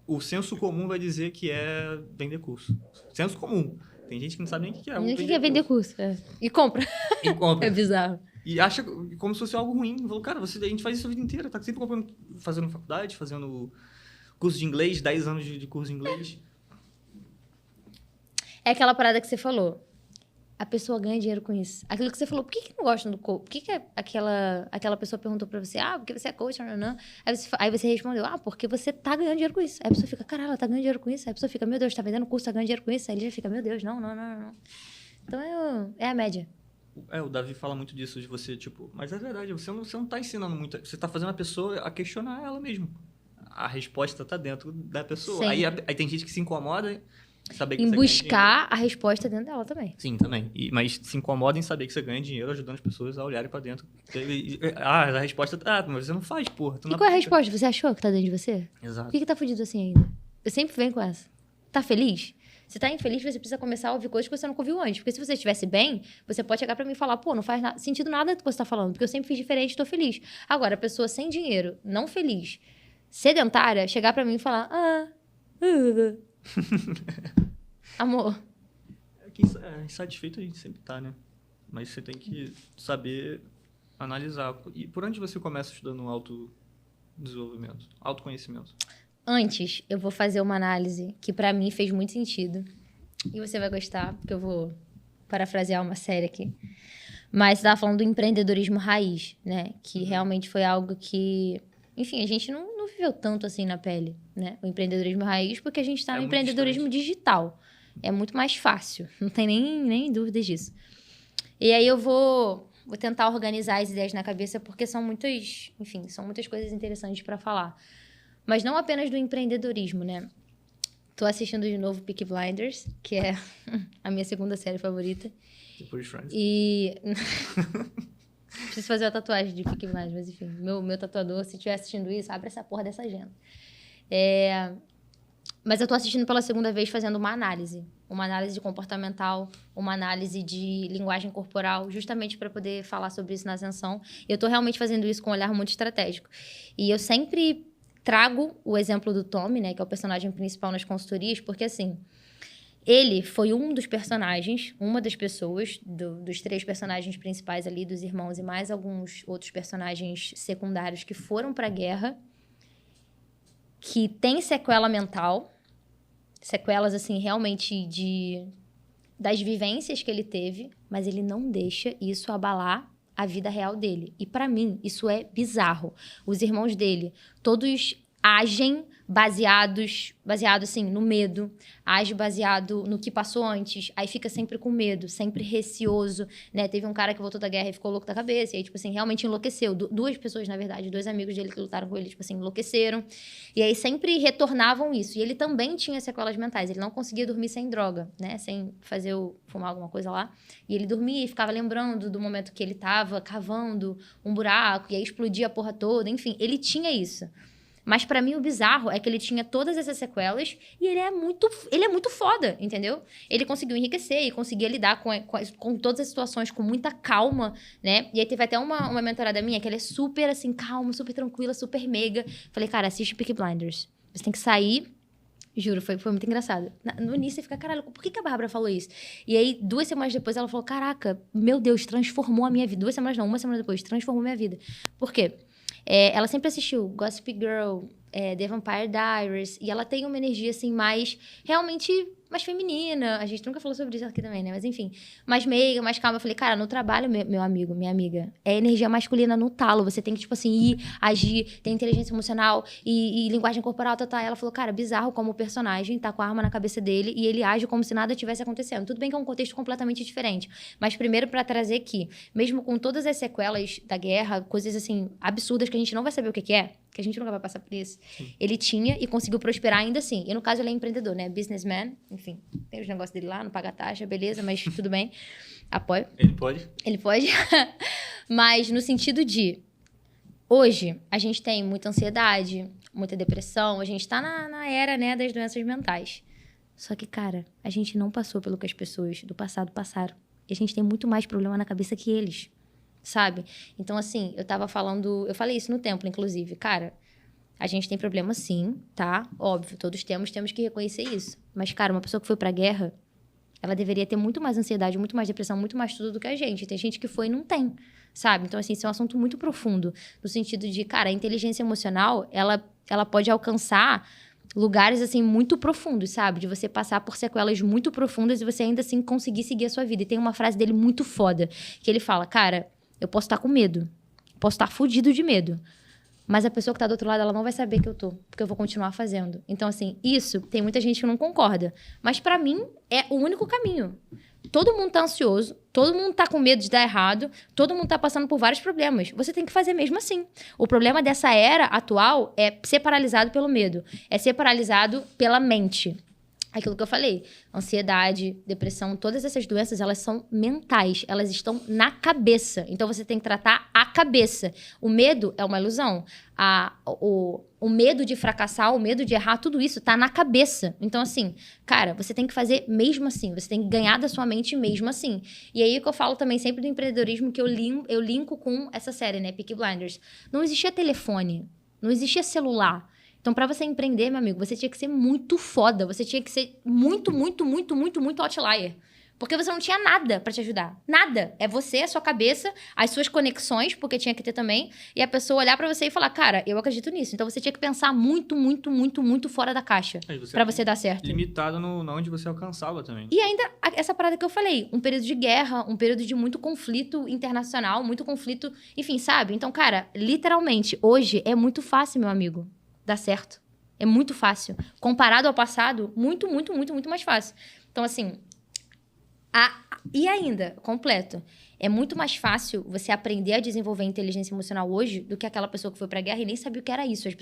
O senso comum vai dizer que é vender curso. Senso comum. Tem gente que não sabe nem o que é. O que é vender curso? E compra. E compra. É bizarro. E acha como se fosse algo ruim. Falou, cara, a gente faz isso a vida inteira. Tá sempre comprando, fazendo faculdade, fazendo curso de inglês, 10 anos de curso de inglês. É aquela parada que você falou. A pessoa ganha dinheiro com isso. Aquilo que você falou, por que não gosta do coach? Por que aquela pessoa perguntou pra você, porque você é coach, não. Aí você respondeu, porque você tá ganhando dinheiro com isso. Aí a pessoa fica, caralho, ela tá ganhando dinheiro com isso. Aí a pessoa fica, meu Deus, tá vendendo curso, tá ganhando dinheiro com isso. Aí ele já fica, meu Deus, não. Então é a média. O Davi fala muito disso, de você, tipo... Mas é verdade, você não tá ensinando muito. Você tá fazendo a pessoa a questionar ela mesmo. A resposta tá dentro da pessoa. Aí tem gente que se incomoda... Em buscar a resposta dentro dela também. Sim, também. Mas se incomoda em saber que você ganha dinheiro ajudando as pessoas a olharem pra dentro. A resposta... mas você não faz, porra. E qual é a resposta? Você achou que tá dentro de você? Exato. Por que tá fudido assim ainda? Eu sempre venho com essa. Tá feliz? Se tá infeliz, você precisa começar a ouvir coisas que você nunca ouviu antes. Porque se você estivesse bem, você pode chegar pra mim e falar, não faz sentido nada do que você tá falando, porque eu sempre fiz diferente e tô feliz. Agora, a pessoa sem dinheiro, não feliz, sedentária, chegar pra mim e falar, amor. Insatisfeito a gente sempre tá, né? Mas você tem que saber analisar. E por onde você começa estudando autodesenvolvimento, autoconhecimento? Antes, eu vou fazer uma análise que pra mim fez muito sentido. E você vai gostar, porque eu vou parafrasear uma série aqui. Mas você tava falando do empreendedorismo raiz, né? Que realmente foi algo que... Enfim, a gente não viveu tanto assim na pele, né? O empreendedorismo raiz, porque a gente tá no empreendedorismo digital. É muito mais fácil. Não tem nem dúvidas disso. E aí eu vou tentar organizar as ideias na cabeça, porque são muitas coisas interessantes pra falar. Mas não apenas do empreendedorismo, né? Tô assistindo de novo Peaky Blinders, que é a minha segunda série favorita. Depois de Friends. E... Preciso fazer uma tatuagem de Peaky Blinders, mas enfim. Meu tatuador, se estiver assistindo isso, abre essa porra dessa agenda. Mas eu tô assistindo pela segunda vez fazendo uma análise. Uma análise comportamental, uma análise de linguagem corporal, justamente para poder falar sobre isso na ascensão. E eu tô realmente fazendo isso com um olhar muito estratégico. E eu sempre trago o exemplo do Tommy, né, que é o personagem principal nas consultorias, porque assim, ele foi um dos personagens, uma das pessoas, dos 3 personagens principais ali, dos irmãos e mais alguns outros personagens secundários que foram pra guerra, que tem sequela mental, sequelas, assim, realmente das vivências que ele teve, mas ele não deixa isso abalar a vida real dele. E pra mim, isso é bizarro. Os irmãos dele, todos agem baseado, assim, no medo, age baseado no que passou antes, aí fica sempre com medo, sempre receoso, né? Teve um cara que voltou da guerra e ficou louco da cabeça, e aí, tipo assim, realmente enlouqueceu. 2 pessoas, na verdade, 2 amigos dele que lutaram com ele, tipo assim, enlouqueceram. E aí sempre retornavam isso. E ele também tinha sequelas mentais, ele não conseguia dormir sem droga, né? Sem fumar alguma coisa lá. E ele dormia e ficava lembrando do momento que ele tava cavando um buraco, e aí explodia a porra toda, enfim, ele tinha isso. Mas pra mim o bizarro é que ele tinha todas essas sequelas e ele é muito foda, entendeu? Ele conseguiu enriquecer e conseguia lidar com todas as situações com muita calma, né? E aí teve até uma mentorada minha que ela é super assim, calma, super tranquila, super meiga. Falei, cara, assiste Peaky Blinders. Você tem que sair. Juro, foi muito engraçado. No início você fica, caralho, por que a Bárbara falou isso? E aí, 2 semanas depois, ela falou, caraca, meu Deus, transformou a minha vida. 2 semanas não, 1 semana depois, transformou a minha vida. Por quê? Ela sempre assistiu Gossip Girl, The Vampire Diaries, e ela tem uma energia, assim, realmente mais feminina. A gente nunca falou sobre isso aqui também, né? Mas, enfim, mais meiga, mais calma. Eu falei, cara, no trabalho, meu amigo, minha amiga, é energia masculina no talo. Você tem que, tipo assim, ir, agir, ter inteligência emocional e linguagem corporal, tá. Ela falou, cara, bizarro como o personagem tá com a arma na cabeça dele e ele age como se nada tivesse acontecendo. Tudo bem que é um contexto completamente diferente. Mas, primeiro, pra trazer que, mesmo com todas as sequelas da guerra, coisas, assim, absurdas que a gente não vai saber o que é, que a gente nunca vai passar por isso. Sim. Ele tinha e conseguiu prosperar ainda assim. E no caso, ele é empreendedor, né? Businessman, enfim. Tem os negócios dele lá, não paga taxa, beleza, mas tudo bem. Apoio. Ele pode? Ele pode. Mas no sentido de... Hoje, a gente tem muita ansiedade, muita depressão. A gente tá na era, né, das doenças mentais. Só que, cara, a gente não passou pelo que as pessoas do passado passaram. E a gente tem muito mais problema na cabeça que eles. sabe? Então, assim, eu falei isso no templo, inclusive. Cara, a gente tem problema sim, tá? Óbvio, todos temos que reconhecer isso. Mas, cara, uma pessoa que foi pra guerra, ela deveria ter muito mais ansiedade, muito mais depressão, muito mais tudo do que a gente. Tem gente que foi e não tem, sabe? Então, assim, isso é um assunto muito profundo. No sentido de, cara, a inteligência emocional, ela pode alcançar lugares, assim, muito profundos, sabe? De você passar por sequelas muito profundas e você ainda assim conseguir seguir a sua vida. E tem uma frase dele muito foda, que ele fala, cara, eu posso estar com medo, posso estar fudido de medo, mas a pessoa que tá do outro lado, ela não vai saber que eu tô, porque eu vou continuar fazendo. Então, assim, isso tem muita gente que não concorda. Mas pra mim, é o único caminho. Todo mundo tá ansioso, todo mundo tá com medo de dar errado, todo mundo tá passando por vários problemas. Você tem que fazer mesmo assim. O problema dessa era atual é ser paralisado pelo medo. É ser paralisado pela mente. Aquilo que eu falei, ansiedade, depressão, todas essas doenças, elas são mentais, elas estão na cabeça. Então, você tem que tratar a cabeça. O medo é uma ilusão. O medo de fracassar, o medo de errar, tudo isso tá na cabeça. Então, assim, cara, você tem que fazer mesmo assim. Você tem que ganhar da sua mente mesmo assim. E aí que eu falo também sempre do empreendedorismo, que eu linko com essa série, né? Peaky Blinders. Não existia telefone, não existia celular. Então, pra você empreender, meu amigo, você tinha que ser muito foda. Você tinha que ser muito, muito, muito, muito, muito outlier. Porque você não tinha nada pra te ajudar. Nada. É você, a sua cabeça, as suas conexões, porque tinha que ter também, e a pessoa olhar pra você e falar, cara, eu acredito nisso. Então, você tinha que pensar muito, muito, muito, muito fora da caixa pra você dar certo. Limitado no onde você alcançava também. E ainda, essa parada que eu falei, um período de guerra, um período de muito conflito internacional, muito conflito, enfim, sabe? Então, cara, literalmente, hoje é muito fácil, meu amigo, dar certo. É muito fácil. Comparado ao passado, muito, muito, muito, muito mais fácil. Então, assim, e ainda, completo, é muito mais fácil você aprender a desenvolver inteligência emocional hoje do que aquela pessoa que foi pra guerra e nem sabia o que era isso. As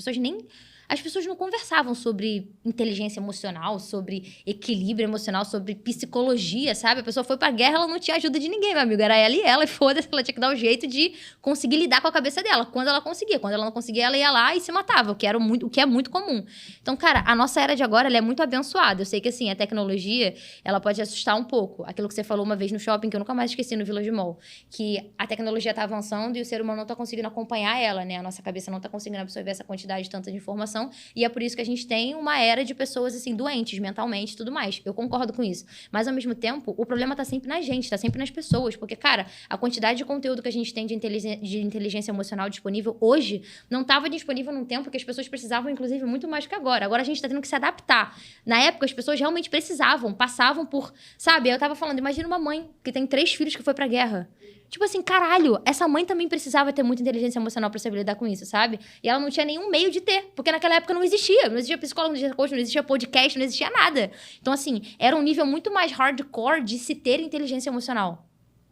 pessoas não conversavam sobre inteligência emocional, sobre equilíbrio emocional, sobre psicologia, sabe? A pessoa foi pra guerra, ela não tinha ajuda de ninguém, meu amigo. Era ela, e foda-se, ela tinha que dar o jeito de conseguir lidar com a cabeça dela, quando ela conseguia. Quando ela não conseguia, ela ia lá e se matava, o que é muito comum. Então, cara, a nossa era de agora, ela é muito abençoada. Eu sei que, assim, a tecnologia, ela pode assustar um pouco. Aquilo que você falou uma vez no shopping, que eu nunca mais esqueci, no Village Mall, que a tecnologia tá avançando e o ser humano não tá conseguindo acompanhar ela, né? A nossa cabeça não tá conseguindo absorver essa quantidade tanta de informação. E é por isso que a gente tem uma era de pessoas, assim, doentes mentalmente e tudo mais. Eu concordo com isso. Mas, ao mesmo tempo, o problema tá sempre na gente, tá sempre nas pessoas. Porque, cara, a quantidade de conteúdo que a gente tem de inteligência emocional disponível hoje não tava disponível num tempo que as pessoas precisavam, inclusive, muito mais que agora. Agora a gente tá tendo que se adaptar. Na época, as pessoas realmente precisavam, passavam por... Sabe, eu tava falando, imagina uma mãe que tem 3 filhos que foi pra guerra. Tipo assim, caralho, essa mãe também precisava ter muita inteligência emocional pra saber lidar com isso, sabe? E ela não tinha nenhum meio de ter, porque naquela época não existia. Não existia psicólogo, não existia coach, não existia podcast, não existia nada. Então, assim, era um nível muito mais hardcore de se ter inteligência emocional.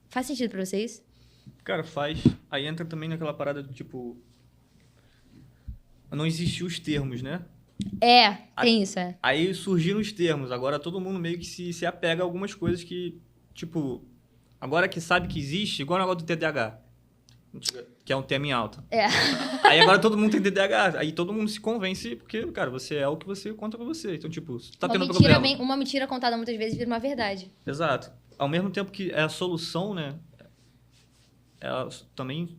Faz sentido pra vocês? Cara, faz. Aí entra também naquela parada do tipo... Não existiam os termos, né? Tem isso, é. Aí surgiram os termos. Agora todo mundo meio que se apega a algumas coisas que, tipo... Agora que sabe que existe, igual o negócio do TDAH, que é um tema em alta. Aí agora todo mundo tem TDAH, aí todo mundo se convence, porque, cara, você é o que você conta pra você. Então, tipo, tá tendo problema. Uma mentira contada muitas vezes vira uma verdade. Exato. Ao mesmo tempo que é a solução, né? Ela também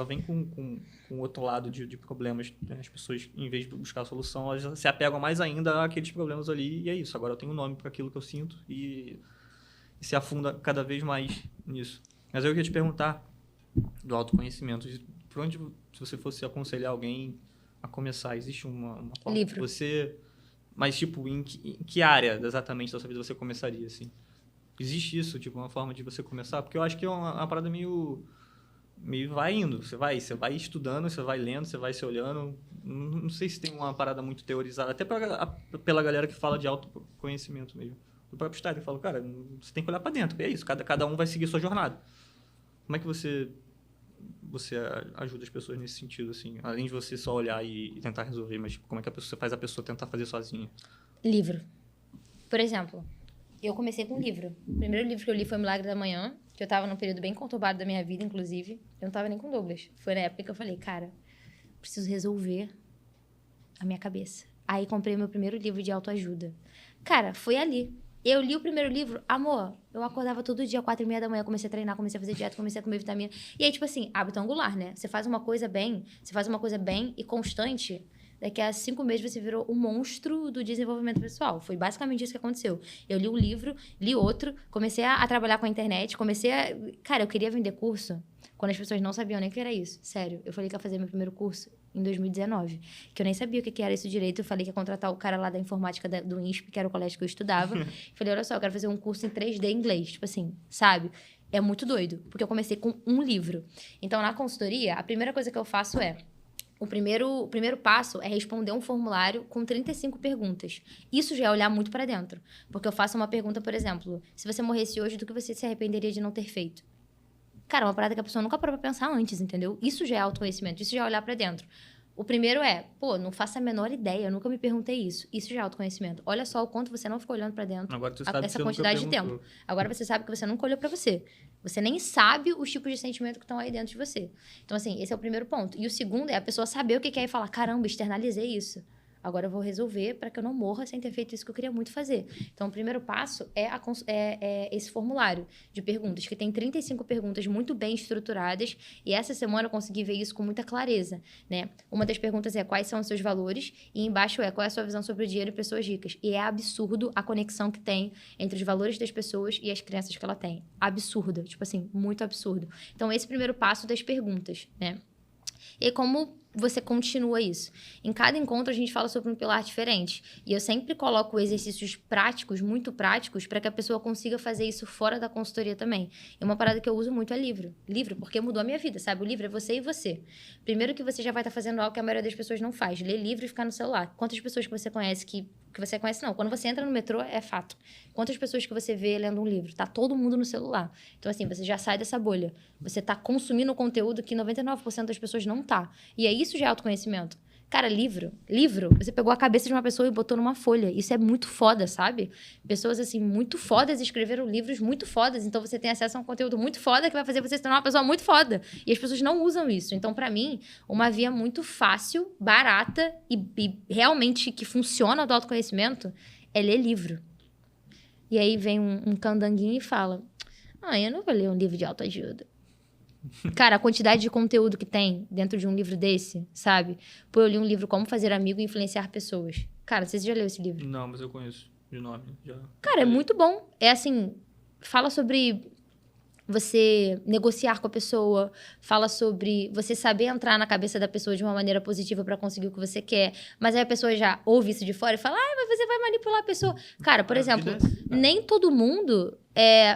vem com outro lado de problemas. Né? As pessoas, em vez de buscar a solução, elas se apegam mais ainda àqueles problemas ali. E é isso. Agora eu tenho um nome para aquilo que eu sinto e se afunda cada vez mais nisso. Mas eu queria te perguntar do autoconhecimento. Por onde, se você fosse aconselhar alguém a começar, existe uma forma livro. Que você... Mas, tipo, em que área exatamente da sua vida você começaria, assim? Existe isso, tipo, uma forma de você começar? Porque eu acho que é uma parada meio vai indo. Você vai estudando, você vai lendo, você vai se olhando. Não sei se tem uma parada muito teorizada. Até pela galera que fala de autoconhecimento mesmo. O próprio Steiner fala, cara, você tem que olhar para dentro. E é isso, cada um vai seguir sua jornada. Como é que você ajuda as pessoas nesse sentido, assim? Além de você só olhar e tentar resolver, mas como é que você faz a pessoa tentar fazer sozinha? Livro. Por exemplo, eu comecei com um livro. O primeiro livro que eu li foi Milagre da Manhã, que eu tava num período bem conturbado da minha vida, inclusive. Eu não tava nem com Douglas. Foi na época que eu falei, cara, preciso resolver a minha cabeça. Aí comprei meu primeiro livro de autoajuda. Cara, foi ali. Eu li o primeiro livro, amor, eu acordava todo dia, 4h30 da manhã, comecei a treinar, comecei a fazer dieta, comecei a comer vitamina. E aí, tipo assim, hábito angular, né? Você faz uma coisa bem e constante, daqui a 5 meses você virou um monstro do desenvolvimento pessoal. Foi basicamente isso que aconteceu. Eu li um livro, li outro, comecei a trabalhar com a internet, Cara, eu queria vender curso quando as pessoas não sabiam nem o que era isso. Sério, eu falei que ia fazer meu primeiro curso em 2019, que eu nem sabia o que era isso direito. Eu falei que ia contratar o cara lá da informática do INSP, que era o colégio que eu estudava. Falei, olha só, eu quero fazer um curso em 3D em inglês. Tipo assim, sabe? É muito doido, porque eu comecei com um livro. Então, na consultoria, a primeira coisa que eu faço é... O primeiro passo é responder um formulário com 35 perguntas. Isso já é olhar muito para dentro. Porque eu faço uma pergunta, por exemplo, se você morresse hoje, do que você se arrependeria de não ter feito? Cara, uma parada que a pessoa nunca parou pra pensar antes, entendeu? Isso já é autoconhecimento, isso já é olhar pra dentro. O primeiro é, não faço a menor ideia, eu nunca me perguntei isso. Isso já é autoconhecimento. Olha só o quanto você não ficou olhando pra dentro. Agora você sabe essa que você quantidade de nunca tempo. Agora você sabe que você nunca olhou pra você. Você nem sabe os tipos de sentimento que estão aí dentro de você. Então, assim, esse é o primeiro ponto. E o segundo é a pessoa saber o que quer e falar, caramba, externalizei isso. Agora eu vou resolver para que eu não morra sem ter feito isso que eu queria muito fazer. Então, o primeiro passo é esse formulário de perguntas, que tem 35 perguntas muito bem estruturadas. E essa semana eu consegui ver isso com muita clareza, né? Uma das perguntas é quais são os seus valores e embaixo é qual é a sua visão sobre o dinheiro e pessoas ricas. E é absurdo a conexão que tem entre os valores das pessoas e as crenças que ela tem. Absurda. Tipo assim, muito absurdo. Então, esse é o primeiro passo das perguntas, né? E como você continua isso? Em cada encontro, a gente fala sobre um pilar diferente. E eu sempre coloco exercícios práticos, muito práticos, para que a pessoa consiga fazer isso fora da consultoria também. E uma parada que eu uso muito é livro. Livro, porque mudou a minha vida, sabe? O livro é você e você. Primeiro que você já vai estar fazendo algo que a maioria das pessoas não faz. Ler livro e ficar no celular. Quantas pessoas que você conhece que você conhece, não. Quando você entra no metrô, é fato. Quantas pessoas que você vê lendo um livro? Tá todo mundo no celular. Então, assim, você já sai dessa bolha. Você tá consumindo conteúdo que 99% das pessoas não tá. E aí, isso já é autoconhecimento. Cara, livro, você pegou a cabeça de uma pessoa e botou numa folha. Isso é muito foda, sabe? Pessoas, assim, muito fodas escreveram livros muito fodas. Então, você tem acesso a um conteúdo muito foda que vai fazer você se tornar uma pessoa muito foda. E as pessoas não usam isso. Então, pra mim, uma via muito fácil, barata e realmente que funciona do autoconhecimento é ler livro. E aí vem um candanguinho e fala, eu não vou ler um livro de autoajuda. Cara, a quantidade de conteúdo que tem dentro de um livro desse, sabe? Pô, eu li um livro Como Fazer Amigo e Influenciar Pessoas. Cara, não sei se você já leu esse livro. Não, mas eu conheço de nome. Já. Cara, é muito bom. É assim, fala sobre você negociar com a pessoa, fala sobre você saber entrar na cabeça da pessoa de uma maneira positiva pra conseguir o que você quer. Mas aí a pessoa já ouve isso de fora e fala, mas você vai manipular a pessoa. Cara, por exemplo, nem todo mundo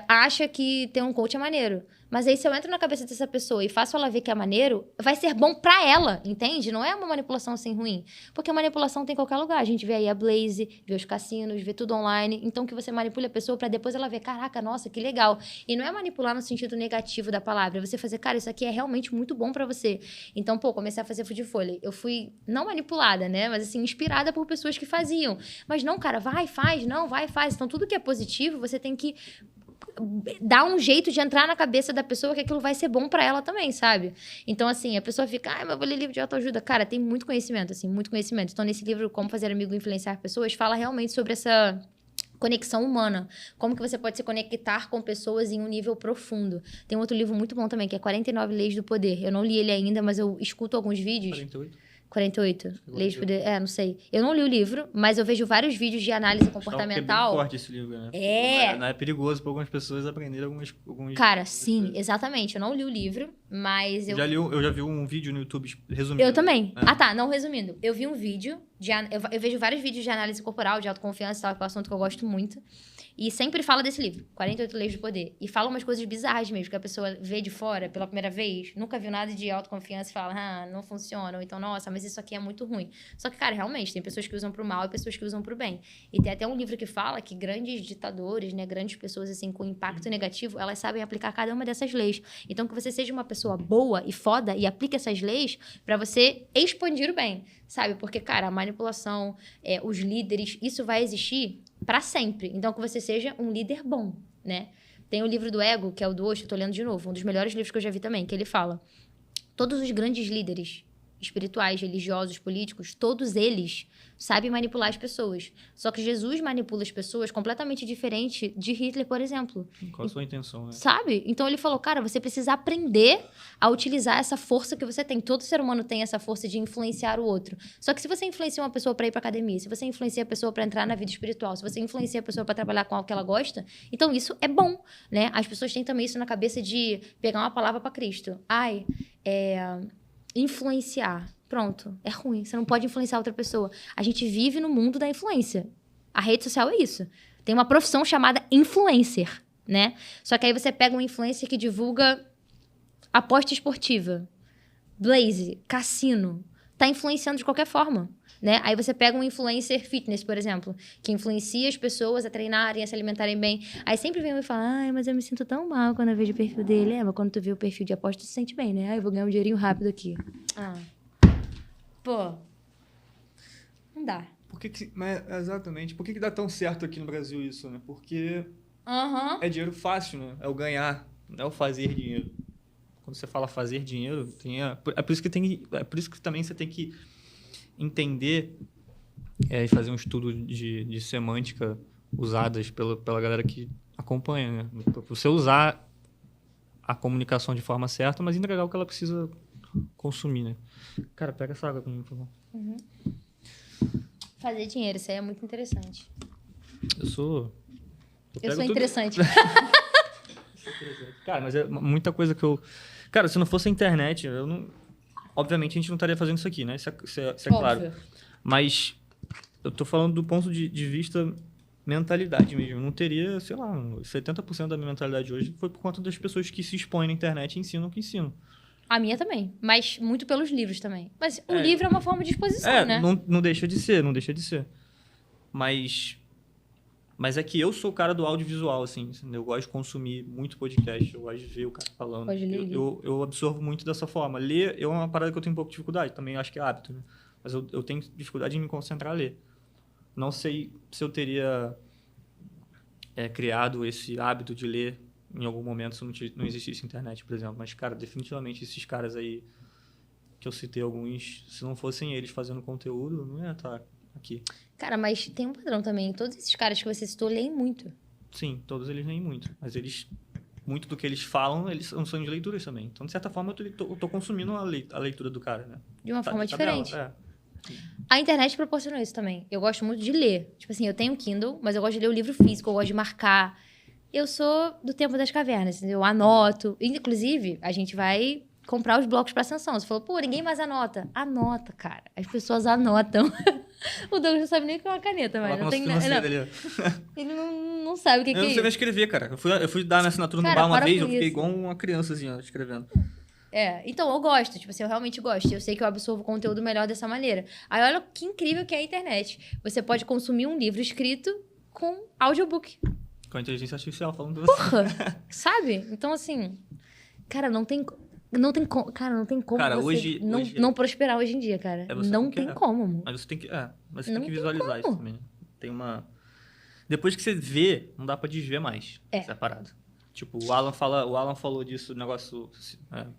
acha que ter um coach é maneiro. Mas aí, se eu entro na cabeça dessa pessoa e faço ela ver que é maneiro, vai ser bom pra ela, entende? Não é uma manipulação assim ruim. Porque a manipulação tem em qualquer lugar. A gente vê aí a Blaze, vê os cassinos, vê tudo online. Então, que você manipule a pessoa pra depois ela ver, caraca, nossa, que legal. E não é manipular no sentido negativo da palavra. É você fazer, cara, isso aqui é realmente muito bom pra você. Então, comecei a fazer food folha. Eu fui, não manipulada, né? Mas, assim, inspirada por pessoas que faziam. Mas não, cara, vai, faz. Não, vai, faz. Então, tudo que é positivo, você tem que dar um jeito de entrar na cabeça da pessoa que aquilo vai ser bom pra ela também, sabe? Então, assim, a pessoa fica, mas eu vou ler livro de autoajuda. Cara, tem muito conhecimento, assim, muito conhecimento. Então, nesse livro, Como Fazer Amigo e Influenciar Pessoas, fala realmente sobre essa conexão humana. Como que você pode se conectar com pessoas em um nível profundo. Tem um outro livro muito bom também, que é 49 Leis do Poder. Eu não li ele ainda, mas eu escuto alguns vídeos. 48? Leis do Poder? Não sei. Eu não li o livro, mas eu vejo vários vídeos de análise comportamental. É bem forte esse livro, né? É perigoso para algumas pessoas aprenderem alguns... Cara, sim, exatamente. Eu não li o livro, mas eu... Eu já vi um vídeo no YouTube resumindo. Eu também. Não resumindo. Eu vi um vídeo, eu vejo vários vídeos de análise corporal, de autoconfiança e tal, que é um assunto que eu gosto muito. E sempre fala desse livro, 48 Leis do Poder. E fala umas coisas bizarras mesmo, que a pessoa vê de fora pela primeira vez, nunca viu nada de autoconfiança e fala, não funciona. Ou então, nossa, mas isso aqui é muito ruim. Só que, cara, realmente, tem pessoas que usam pro mal e pessoas que usam pro bem. E tem até um livro que fala que grandes ditadores, né, grandes pessoas, assim, com impacto negativo, elas sabem aplicar cada uma dessas leis. Então, que você seja uma pessoa boa e foda e aplique essas leis pra você expandir o bem, sabe? Porque, cara, a manipulação, os líderes, isso vai existir pra sempre. Então, que você seja um líder bom, né? Tem o livro do Ego, que é o do Osho, eu tô lendo de novo, um dos melhores livros que eu já vi também, que ele fala, todos os grandes líderes espirituais, religiosos, políticos, todos eles sabem manipular as pessoas. Só que Jesus manipula as pessoas completamente diferente de Hitler, por exemplo. Qual a sua intenção, né? Sabe? Então ele falou, cara, você precisa aprender a utilizar essa força que você tem. Todo ser humano tem essa força de influenciar o outro. Só que se você influencia uma pessoa para ir para academia, se você influencia a pessoa para entrar na vida espiritual, se você influencia a pessoa para trabalhar com algo que ela gosta, então isso é bom, né? As pessoas têm também isso na cabeça de pegar uma palavra para Cristo. Influenciar. Pronto, é ruim. Você não pode influenciar outra pessoa. A gente vive no mundo da influência. A rede social é isso. Tem uma profissão chamada influencer, né? Só que aí você pega um influencer que divulga aposta esportiva, blaze, cassino. Tá influenciando de qualquer forma, né? Aí você pega um influencer fitness, por exemplo, que influencia as pessoas a treinarem, a se alimentarem bem. Aí sempre vem e fala, ai, mas eu me sinto tão mal quando eu vejo o perfil dele. Mas quando tu vê o perfil de aposta, tu se sente bem, né? Ai, eu vou ganhar um dinheirinho rápido aqui. Pô, não dá. Exatamente. Por que dá tão certo aqui no Brasil isso, né? Porque Uhum. é dinheiro fácil, né? É o ganhar, não é o fazer dinheiro. Quando você fala fazer dinheiro, é por isso que também você tem que entender e fazer um estudo de semântica usadas pela galera que acompanha, né? Você usar a comunicação de forma certa, mas entregar o que ela precisa consumir, né? Cara, pega essa água pra mim, por favor. Uhum. Fazer dinheiro, isso aí é muito interessante. Eu sou interessante. Cara, mas é muita coisa que eu... Cara, se não fosse a internet, eu não... Obviamente, a gente não estaria fazendo isso aqui, né? Isso é claro. Mas eu tô falando do ponto de vista mentalidade mesmo. Eu não teria, sei lá, 70% da minha mentalidade hoje foi por conta das pessoas que se expõem na internet e ensinam o que ensinam. A minha também, mas muito pelos livros também. Mas o livro é uma forma de exposição, né? Não deixa de ser. Mas é que eu sou o cara do audiovisual, assim. Eu gosto de consumir muito podcast, eu gosto de ver o cara falando. Eu absorvo muito dessa forma. Ler é uma parada que eu tenho um pouco de dificuldade, também acho que é hábito, né? Mas eu tenho dificuldade em me concentrar a ler. Não sei se eu teria criado esse hábito de ler em algum momento se não existisse internet, por exemplo. Mas, cara, definitivamente esses caras aí que eu citei alguns, se não fossem eles fazendo conteúdo, não ia estar aqui. Cara, mas tem um padrão também. Todos esses caras que você citou leem muito. Sim, todos eles leem muito. Mas muito do que eles falam, eles são de leituras também. Então, de certa forma, eu tô consumindo a leitura do cara, né? De uma forma diferente. Tabela, A internet proporcionou isso também. Eu gosto muito de ler. Tipo assim, eu tenho Kindle, mas eu gosto de ler o livro físico, eu gosto de marcar. Eu sou do tempo das cavernas, entendeu? Eu anoto. Inclusive, a gente vai comprar os blocos para ascensão. Você falou, pô, ninguém mais anota. Anota, cara. As pessoas anotam. O Douglas não sabe nem o que é uma caneta, mas não tem nada. Ele não sabe o que é isso. Eu não sei nem escrever, cara. Eu fui dar minha assinatura no bar uma vez, eu fiquei igual uma criança, assim, ó, escrevendo. Então, eu gosto. Tipo assim, eu realmente gosto. Eu sei que eu absorvo conteúdo melhor dessa maneira. Aí, olha que incrível que é a internet. Você pode consumir um livro escrito com audiobook. Com a inteligência artificial falando pra você. Porra! Sabe? Então, assim... Cara, não tem como cara, você não prosperar hoje em dia, cara. Não tem como, amor. Mas você tem que visualizar isso também. Tem uma... Depois que você vê, não dá pra desver mais essa parada. Tipo, o Alan falou disso, negócio,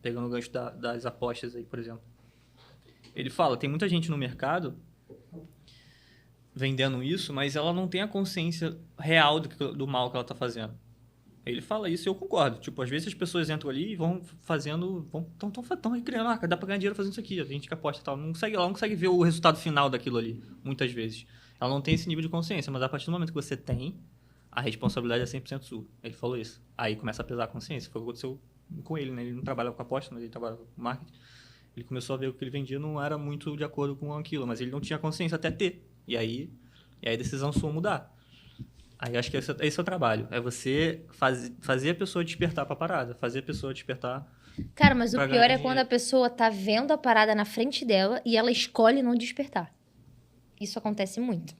pegando o gancho das apostas aí, por exemplo. Ele fala, tem muita gente no mercado vendendo isso, mas ela não tem a consciência real do mal que ela tá fazendo. Ele fala isso e eu concordo. Tipo, às vezes as pessoas entram ali e vão fazendo... Estão recriando, dá pra ganhar dinheiro fazendo isso aqui. A gente que aposta e tal. Ela não consegue ver o resultado final daquilo ali, muitas vezes. Ela não tem esse nível de consciência, mas a partir do momento que você tem, a responsabilidade é 100% sua. Ele falou isso. Aí começa a pesar a consciência. Foi o que aconteceu com ele, né? Ele não trabalhava com aposta, mas ele trabalhava com marketing. Ele começou a ver que o que ele vendia não era muito de acordo com aquilo, mas ele não tinha consciência até ter. E aí a decisão sua mudar. Aí acho que esse é o trabalho. É você fazer a pessoa despertar pra parada. Fazer a pessoa despertar. Cara, mas o pior é quando a pessoa tá vendo a parada na frente dela e ela escolhe não despertar. Isso acontece muito.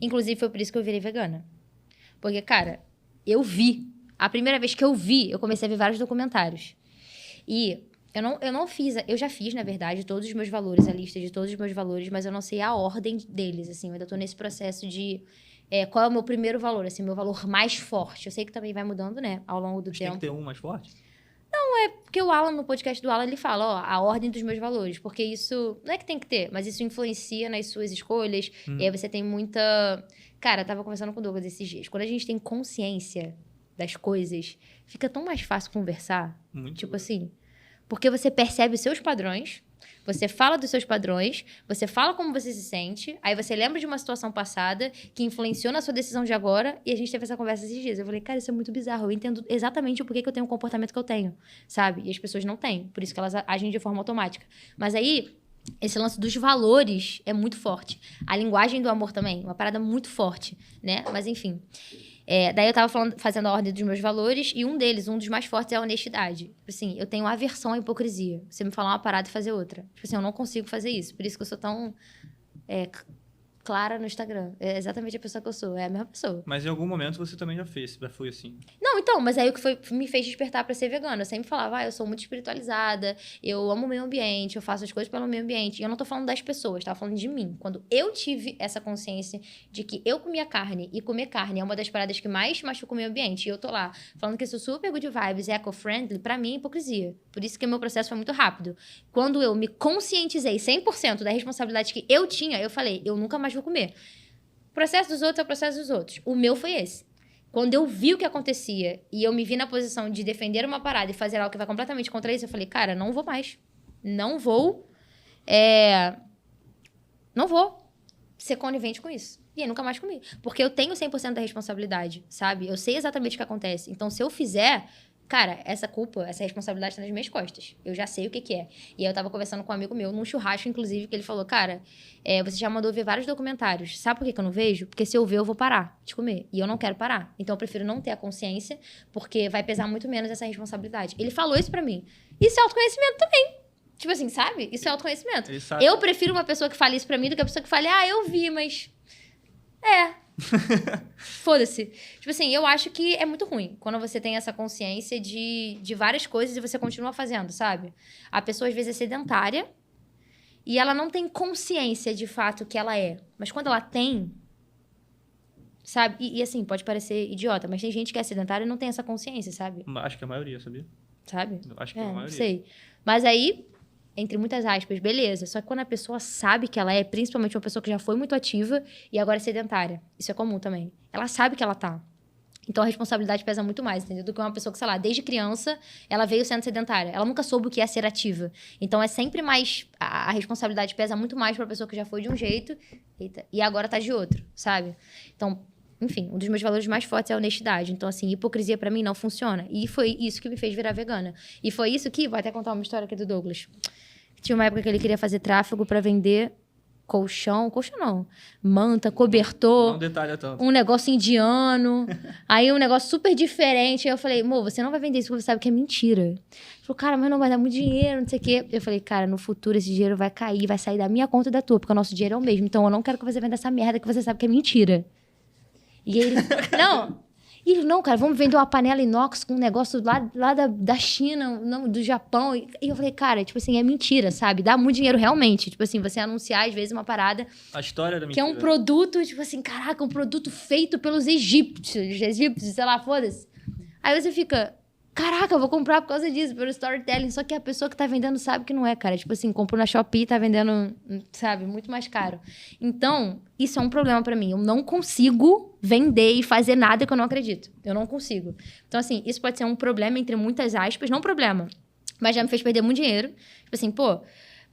Inclusive, foi por isso que eu virei vegana. Porque, cara, eu vi. A primeira vez que eu vi, eu comecei a ver vários documentários. E eu não fiz... Eu já fiz, na verdade, todos os meus valores, a lista de todos os meus valores, mas eu não sei a ordem deles, assim. Eu ainda tô nesse processo de... qual é o meu primeiro valor, assim, meu valor mais forte. Eu sei que também vai mudando, né, ao longo do tempo. Tem que ter um mais forte? Porque o Alan, no podcast do Alan, ele fala, ó, a ordem dos meus valores. Porque isso, não é que tem que ter, mas isso influencia nas suas escolhas. E aí você tem muita... Cara, eu tava conversando com o Douglas esses dias. Quando a gente tem consciência das coisas, fica tão mais fácil conversar. Muito Tipo bom. assim, porque você percebe os seus padrões, você fala dos seus padrões, você fala como você se sente, aí você lembra de uma situação passada que influenciou na sua decisão de agora, e a gente teve essa conversa esses dias. Eu falei, cara, isso é muito bizarro. Eu entendo exatamente o porquê que eu tenho o comportamento que eu tenho, sabe? E as pessoas não têm, por isso que elas agem de forma automática. Mas aí, esse lance dos valores é muito forte. A linguagem do amor também, uma parada muito forte, né? Mas enfim... daí eu tava fazendo a ordem dos meus valores e um deles, um dos mais fortes, é a honestidade. Tipo assim, eu tenho aversão à hipocrisia. Você me falar uma parada e fazer outra. Tipo assim, eu não consigo fazer isso. Por isso que eu sou tão clara no Instagram. É exatamente a pessoa que eu sou. É a mesma pessoa. Mas em algum momento você também já foi assim. Não, então, mas aí o que me fez despertar pra ser vegana. Eu sempre falava, eu sou muito espiritualizada, eu amo o meio ambiente, eu faço as coisas pelo meio ambiente. E eu não tô falando das pessoas, tava falando de mim. Quando eu tive essa consciência de que eu comia carne, e comer carne é uma das paradas que mais machuca o meio ambiente, e eu tô lá falando que eu sou super good vibes e eco-friendly, pra mim é hipocrisia. Por isso que o meu processo foi muito rápido. Quando eu me conscientizei 100% da responsabilidade que eu tinha, eu falei, eu nunca mais vou comer. O processo dos outros é o processo dos outros. O meu foi esse. Quando eu vi o que acontecia e eu me vi na posição de defender uma parada e fazer algo que vai completamente contra isso, eu falei, cara, não vou mais. Não vou ser conivente com isso. E aí nunca mais comi. Porque eu tenho 100% da responsabilidade, sabe? Eu sei exatamente o que acontece. Então, se eu fizer... Cara, essa culpa, essa responsabilidade tá nas minhas costas. Eu já sei o que é. E aí eu tava conversando com um amigo meu, num churrasco, inclusive, que ele falou, cara, você já mandou ver vários documentários. Sabe por que eu não vejo? Porque se eu ver, eu vou parar de comer. E eu não quero parar. Então eu prefiro não ter a consciência, porque vai pesar muito menos essa responsabilidade. Ele falou isso pra mim. Isso é autoconhecimento também. Tipo assim, sabe? Isso é autoconhecimento. Eu prefiro uma pessoa que fale isso pra mim do que a pessoa que fale, eu vi, mas... Foda-se. Tipo assim, eu acho que é muito ruim quando você tem essa consciência de várias coisas e você continua fazendo, sabe? A pessoa, às vezes, é sedentária e ela não tem consciência, de fato, que ela é. Mas quando ela tem, sabe? E assim, pode parecer idiota, mas tem gente que é sedentária e não tem essa consciência, sabe? Acho que a maioria, sabia? Sabe? Acho que a maioria. Não sei. Mas aí... Entre muitas aspas, beleza. Só que quando a pessoa sabe que ela é, principalmente uma pessoa que já foi muito ativa e agora é sedentária. Isso é comum também. Ela sabe que ela tá. Então a responsabilidade pesa muito mais, entendeu? Do que uma pessoa que, sei lá, desde criança, ela veio sendo sedentária. Ela nunca soube o que é ser ativa. Então é sempre mais... A responsabilidade pesa muito mais pra pessoa que já foi de um jeito e agora tá de outro, sabe? Então... Enfim, um dos meus valores mais fortes é a honestidade. Então, assim, hipocrisia pra mim não funciona. E foi isso que me fez virar vegana. E foi isso que... Vou até contar uma história aqui do Douglas. Tinha uma época que ele queria fazer tráfego pra vender colchão não, manta, cobertor. Não detalha tanto. Um negócio indiano. Aí um negócio super diferente. Aí eu falei, você não vai vender isso porque você sabe que é mentira. Ele falou, cara, mas não vai dar muito dinheiro, não sei o quê. Eu falei, cara, no futuro esse dinheiro vai cair, vai sair da minha conta e da tua, porque o nosso dinheiro é o mesmo. Então eu não quero que você venda essa merda que você sabe que é mentira. E ele, não, cara, vamos vender uma panela inox com um negócio lá da China, não, do Japão. E eu falei, cara, tipo assim, é mentira, sabe? Dá muito dinheiro realmente. Tipo assim, você anunciar, às vezes, uma parada... A história da mentira. Que é um produto, tipo assim, caraca, um produto feito pelos egípcios, sei lá, foda-se. Aí você fica... Caraca, eu vou comprar por causa disso, pelo storytelling. Só que a pessoa que tá vendendo sabe que não é, cara. Tipo assim, comprou na Shopee e tá vendendo, sabe, muito mais caro. Então, isso é um problema pra mim. Eu não consigo vender e fazer nada que eu não acredito. Eu não consigo. Então, assim, isso pode ser um problema, entre muitas aspas. Não um problema, mas já me fez perder muito dinheiro. Tipo assim,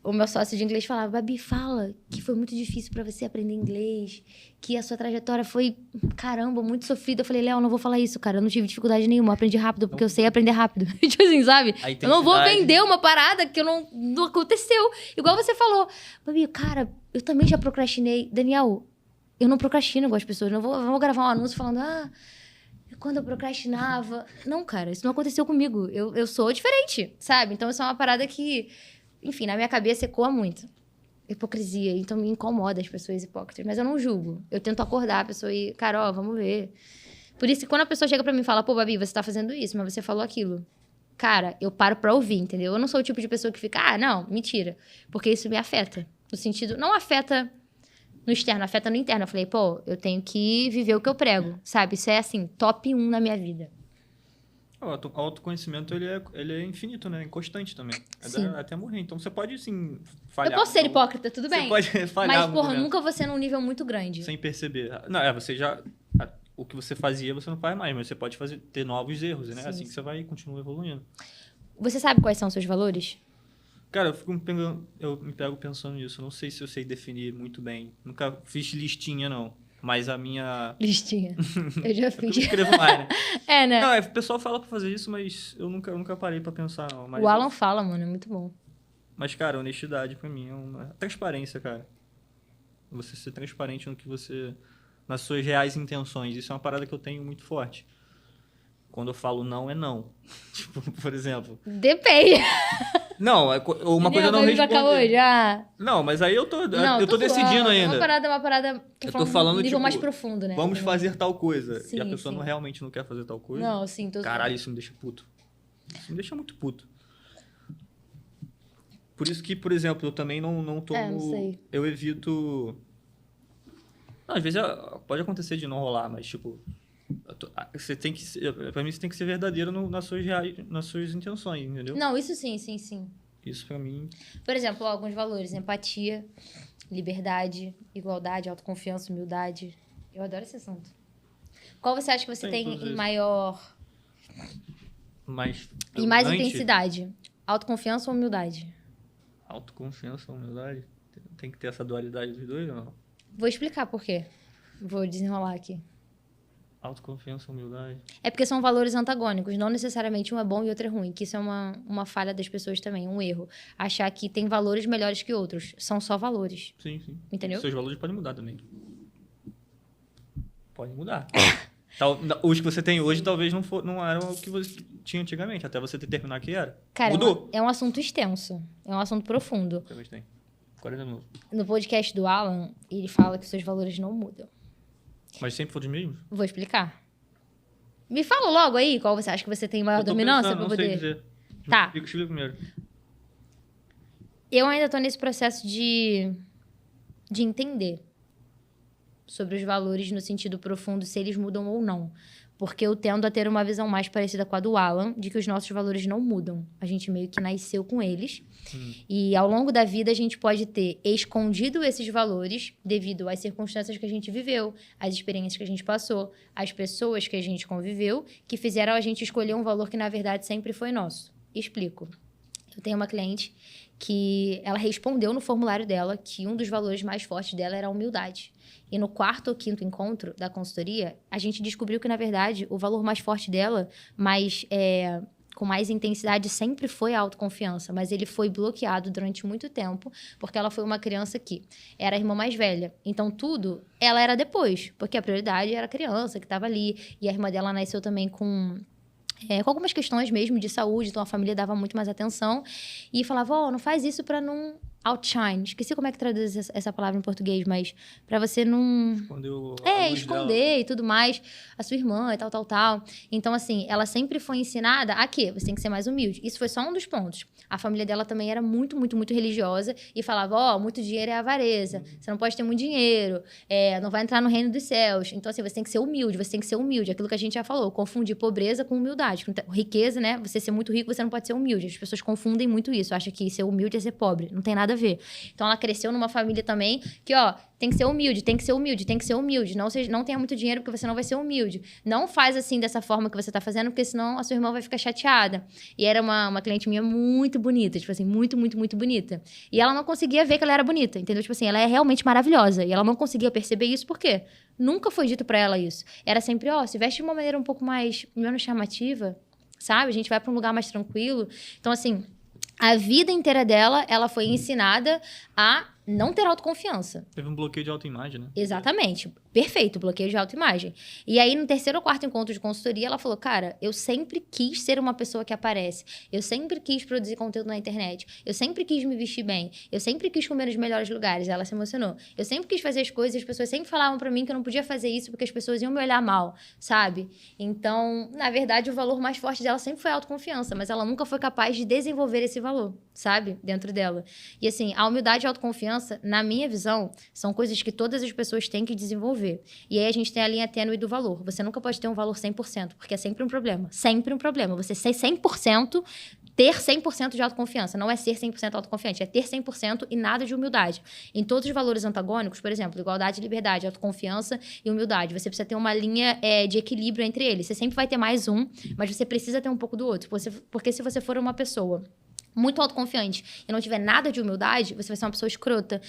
o meu sócio de inglês falava, Babi, fala que foi muito difícil pra você aprender inglês, que a sua trajetória foi, caramba, muito sofrida. Eu falei, Léo, não vou falar isso, cara. Eu não tive dificuldade nenhuma, eu aprendi rápido, porque eu sei aprender rápido. Tipo assim, sabe? Eu não vou vender uma parada que não aconteceu. Igual você falou. Babi, cara, eu também já procrastinei. Daniel, eu não procrastino igual as pessoas. Eu não vou gravar um anúncio falando, quando eu procrastinava... Não, cara, isso não aconteceu comigo. Eu sou diferente, sabe? Então, isso é uma parada que... Enfim, na minha cabeça ecoa muito. Hipocrisia. Então me incomoda as pessoas hipócritas. Mas eu não julgo. Eu tento acordar a pessoa e... Cara, vamos ver. Por isso que quando a pessoa chega pra mim e fala... Pô, Babi, você tá fazendo isso, mas você falou aquilo. Cara, eu paro pra ouvir, entendeu? Eu não sou o tipo de pessoa que fica... não, mentira. Porque isso me afeta. No sentido... Não afeta no externo, afeta no interno. Eu falei, eu tenho que viver o que eu prego, sabe? Isso é, assim, top 1 na minha vida. O autoconhecimento, ele é infinito, né? É constante também. Sim. Até morrer. Então, você pode, sim, Eu falhar. posso ser hipócrita, tudo bem. Você pode falhar. Mas, porra, nunca vou ser num nível muito grande. Sem perceber. Não, você já... O que você fazia, você não faz mais. Mas você pode ter novos erros, né? Sim. Assim que você vai e continua evoluindo. Você sabe quais são os seus valores? Cara, eu me pego pensando nisso. Eu não sei se eu sei definir muito bem. Nunca fiz listinha, não. Mas a minha... Listinha. Eu já Eu fiz. escrevo mais, né? É, né? Não, o pessoal fala pra fazer isso, mas eu nunca parei pra pensar, não. Mas O Alan fala, mano, é muito bom. Mas, cara, honestidade pra mim é uma transparência, cara. Você ser transparente no que você... nas suas reais intenções. Isso é uma parada que eu tenho muito forte. Quando eu falo não, é não. Tipo, por exemplo... Depende. Não, uma coisa eu não Acabou já. Não, mas aí eu tô Não, decidindo ainda. É uma parada... Eu tô falando, nível tipo, mais profundo, né? Vamos fazer tal coisa. Sim, e a pessoa sim. realmente não quer fazer tal coisa. Não, sim. Caralho, isso me deixa puto. Isso me deixa muito puto. Por isso que, por exemplo, eu também não tomo... não sei. Eu evito... Não, às vezes pode acontecer de não rolar, mas, tipo... Você tem que pra mim, você tem que ser verdadeiro nas suas intenções, entendeu? Não, isso sim, sim, sim. Isso pra mim... Por exemplo, alguns valores. Empatia, liberdade, igualdade, autoconfiança, humildade. Eu adoro esse assunto. Qual você acha que você tem em maior... mais em mais intensidade? Autoconfiança ou humildade? Autoconfiança, humildade? Tem que ter essa dualidade dos dois ou não? Vou explicar por quê. Vou desenrolar aqui. Autoconfiança, humildade. É porque são valores antagônicos. Não necessariamente um é bom e outro é ruim. Que isso é uma falha das pessoas também, um erro. Achar que tem valores melhores que outros. São só valores. Sim, sim. Entendeu? Seus valores podem mudar também. Podem mudar. Os que você tem hoje talvez não eram o que você tinha antigamente. Até você determinar que era. Cara, mudou. É um assunto extenso. É um assunto profundo. Talvez tem. 40 minutos. No podcast do Alan, ele fala que os seus valores não mudam. Mas sempre foi os mesmos? Vou explicar. Me fala logo aí qual você acha que você tem maior dominância pra não poder... sei dizer. Tá. Explica primeiro. Eu ainda tô nesse processo de entender sobre os valores no sentido profundo, se eles mudam ou não. Porque eu tendo a ter uma visão mais parecida com a do Alan, de que os nossos valores não mudam. A gente meio que nasceu com eles. E ao longo da vida a gente pode ter escondido esses valores devido às circunstâncias que a gente viveu, às experiências que a gente passou, às pessoas que a gente conviveu, que fizeram a gente escolher um valor que na verdade sempre foi nosso. Explico. Eu tenho uma cliente que ela respondeu no formulário dela que um dos valores mais fortes dela era a humildade. E no 4º ou 5º encontro da consultoria, a gente descobriu que, na verdade, o valor mais forte dela, com mais intensidade, sempre foi a autoconfiança. Mas ele foi bloqueado durante muito tempo, porque ela foi uma criança que era a irmã mais velha. Então, tudo, ela era depois, porque a prioridade era a criança que estava ali. E a irmã dela nasceu também com algumas questões mesmo de saúde, então a família dava muito mais atenção. E falava, não faz isso para não outshine. Esqueci como é que traduz essa palavra em português, mas para você não... esconder e tudo mais. A sua irmã e tal. Então, assim, ela sempre foi ensinada a quê? Você tem que ser mais humilde. Isso foi só um dos pontos. A família dela também era muito, muito, muito religiosa e falava, muito dinheiro é avareza. Você não pode ter muito dinheiro. Não vai entrar no reino dos céus. Então, assim, você tem que ser humilde. Aquilo que a gente já falou. Confundir pobreza com humildade. Riqueza, né? Você ser muito rico, você não pode ser humilde. As pessoas confundem muito isso. Acham que ser humilde é ser pobre. Não tem nada a ver. Então, ela cresceu numa família também que, tem que ser humilde, tem que ser humilde, tem que ser humilde. Não tenha muito dinheiro porque você não vai ser humilde. Não faz assim dessa forma que você tá fazendo, porque senão a sua irmã vai ficar chateada. E era uma cliente minha muito bonita, tipo assim, muito, muito, muito bonita. E ela não conseguia ver que ela era bonita, entendeu? Tipo assim, ela é realmente maravilhosa. E ela não conseguia perceber isso, por quê? Nunca foi dito pra ela isso. Era sempre, se veste de uma maneira um pouco menos chamativa, sabe? A gente vai pra um lugar mais tranquilo. Então, assim, a vida inteira dela, ela foi ensinada a não ter autoconfiança. Teve um bloqueio de autoimagem, né? Exatamente. Perfeito, bloqueio de autoimagem. E aí, no 3º ou 4º encontro de consultoria, ela falou, cara, eu sempre quis ser uma pessoa que aparece. Eu sempre quis produzir conteúdo na internet. Eu sempre quis me vestir bem. Eu sempre quis comer nos melhores lugares. Ela se emocionou. Eu sempre quis fazer as coisas e as pessoas sempre falavam pra mim que eu não podia fazer isso porque as pessoas iam me olhar mal, sabe? Então, na verdade, o valor mais forte dela sempre foi a autoconfiança, mas ela nunca foi capaz de desenvolver esse valor, sabe? Dentro dela. E assim, a humildade e a autoconfiança autoconfiança, na minha visão, são coisas que todas as pessoas têm que desenvolver. E aí a gente tem a linha tênue do valor. Você nunca pode ter um valor 100%, porque é sempre um problema. Sempre um problema. Você ser 100%, ter 100% de autoconfiança. Não é ser 100% autoconfiante, é ter 100% e nada de humildade. Em todos os valores antagônicos, por exemplo, igualdade e liberdade, autoconfiança e humildade, você precisa ter uma linha de equilíbrio entre eles. Você sempre vai ter mais um, mas você precisa ter um pouco do outro. Porque se você for uma pessoa muito autoconfiante e não tiver nada de humildade, você vai ser uma pessoa escrota,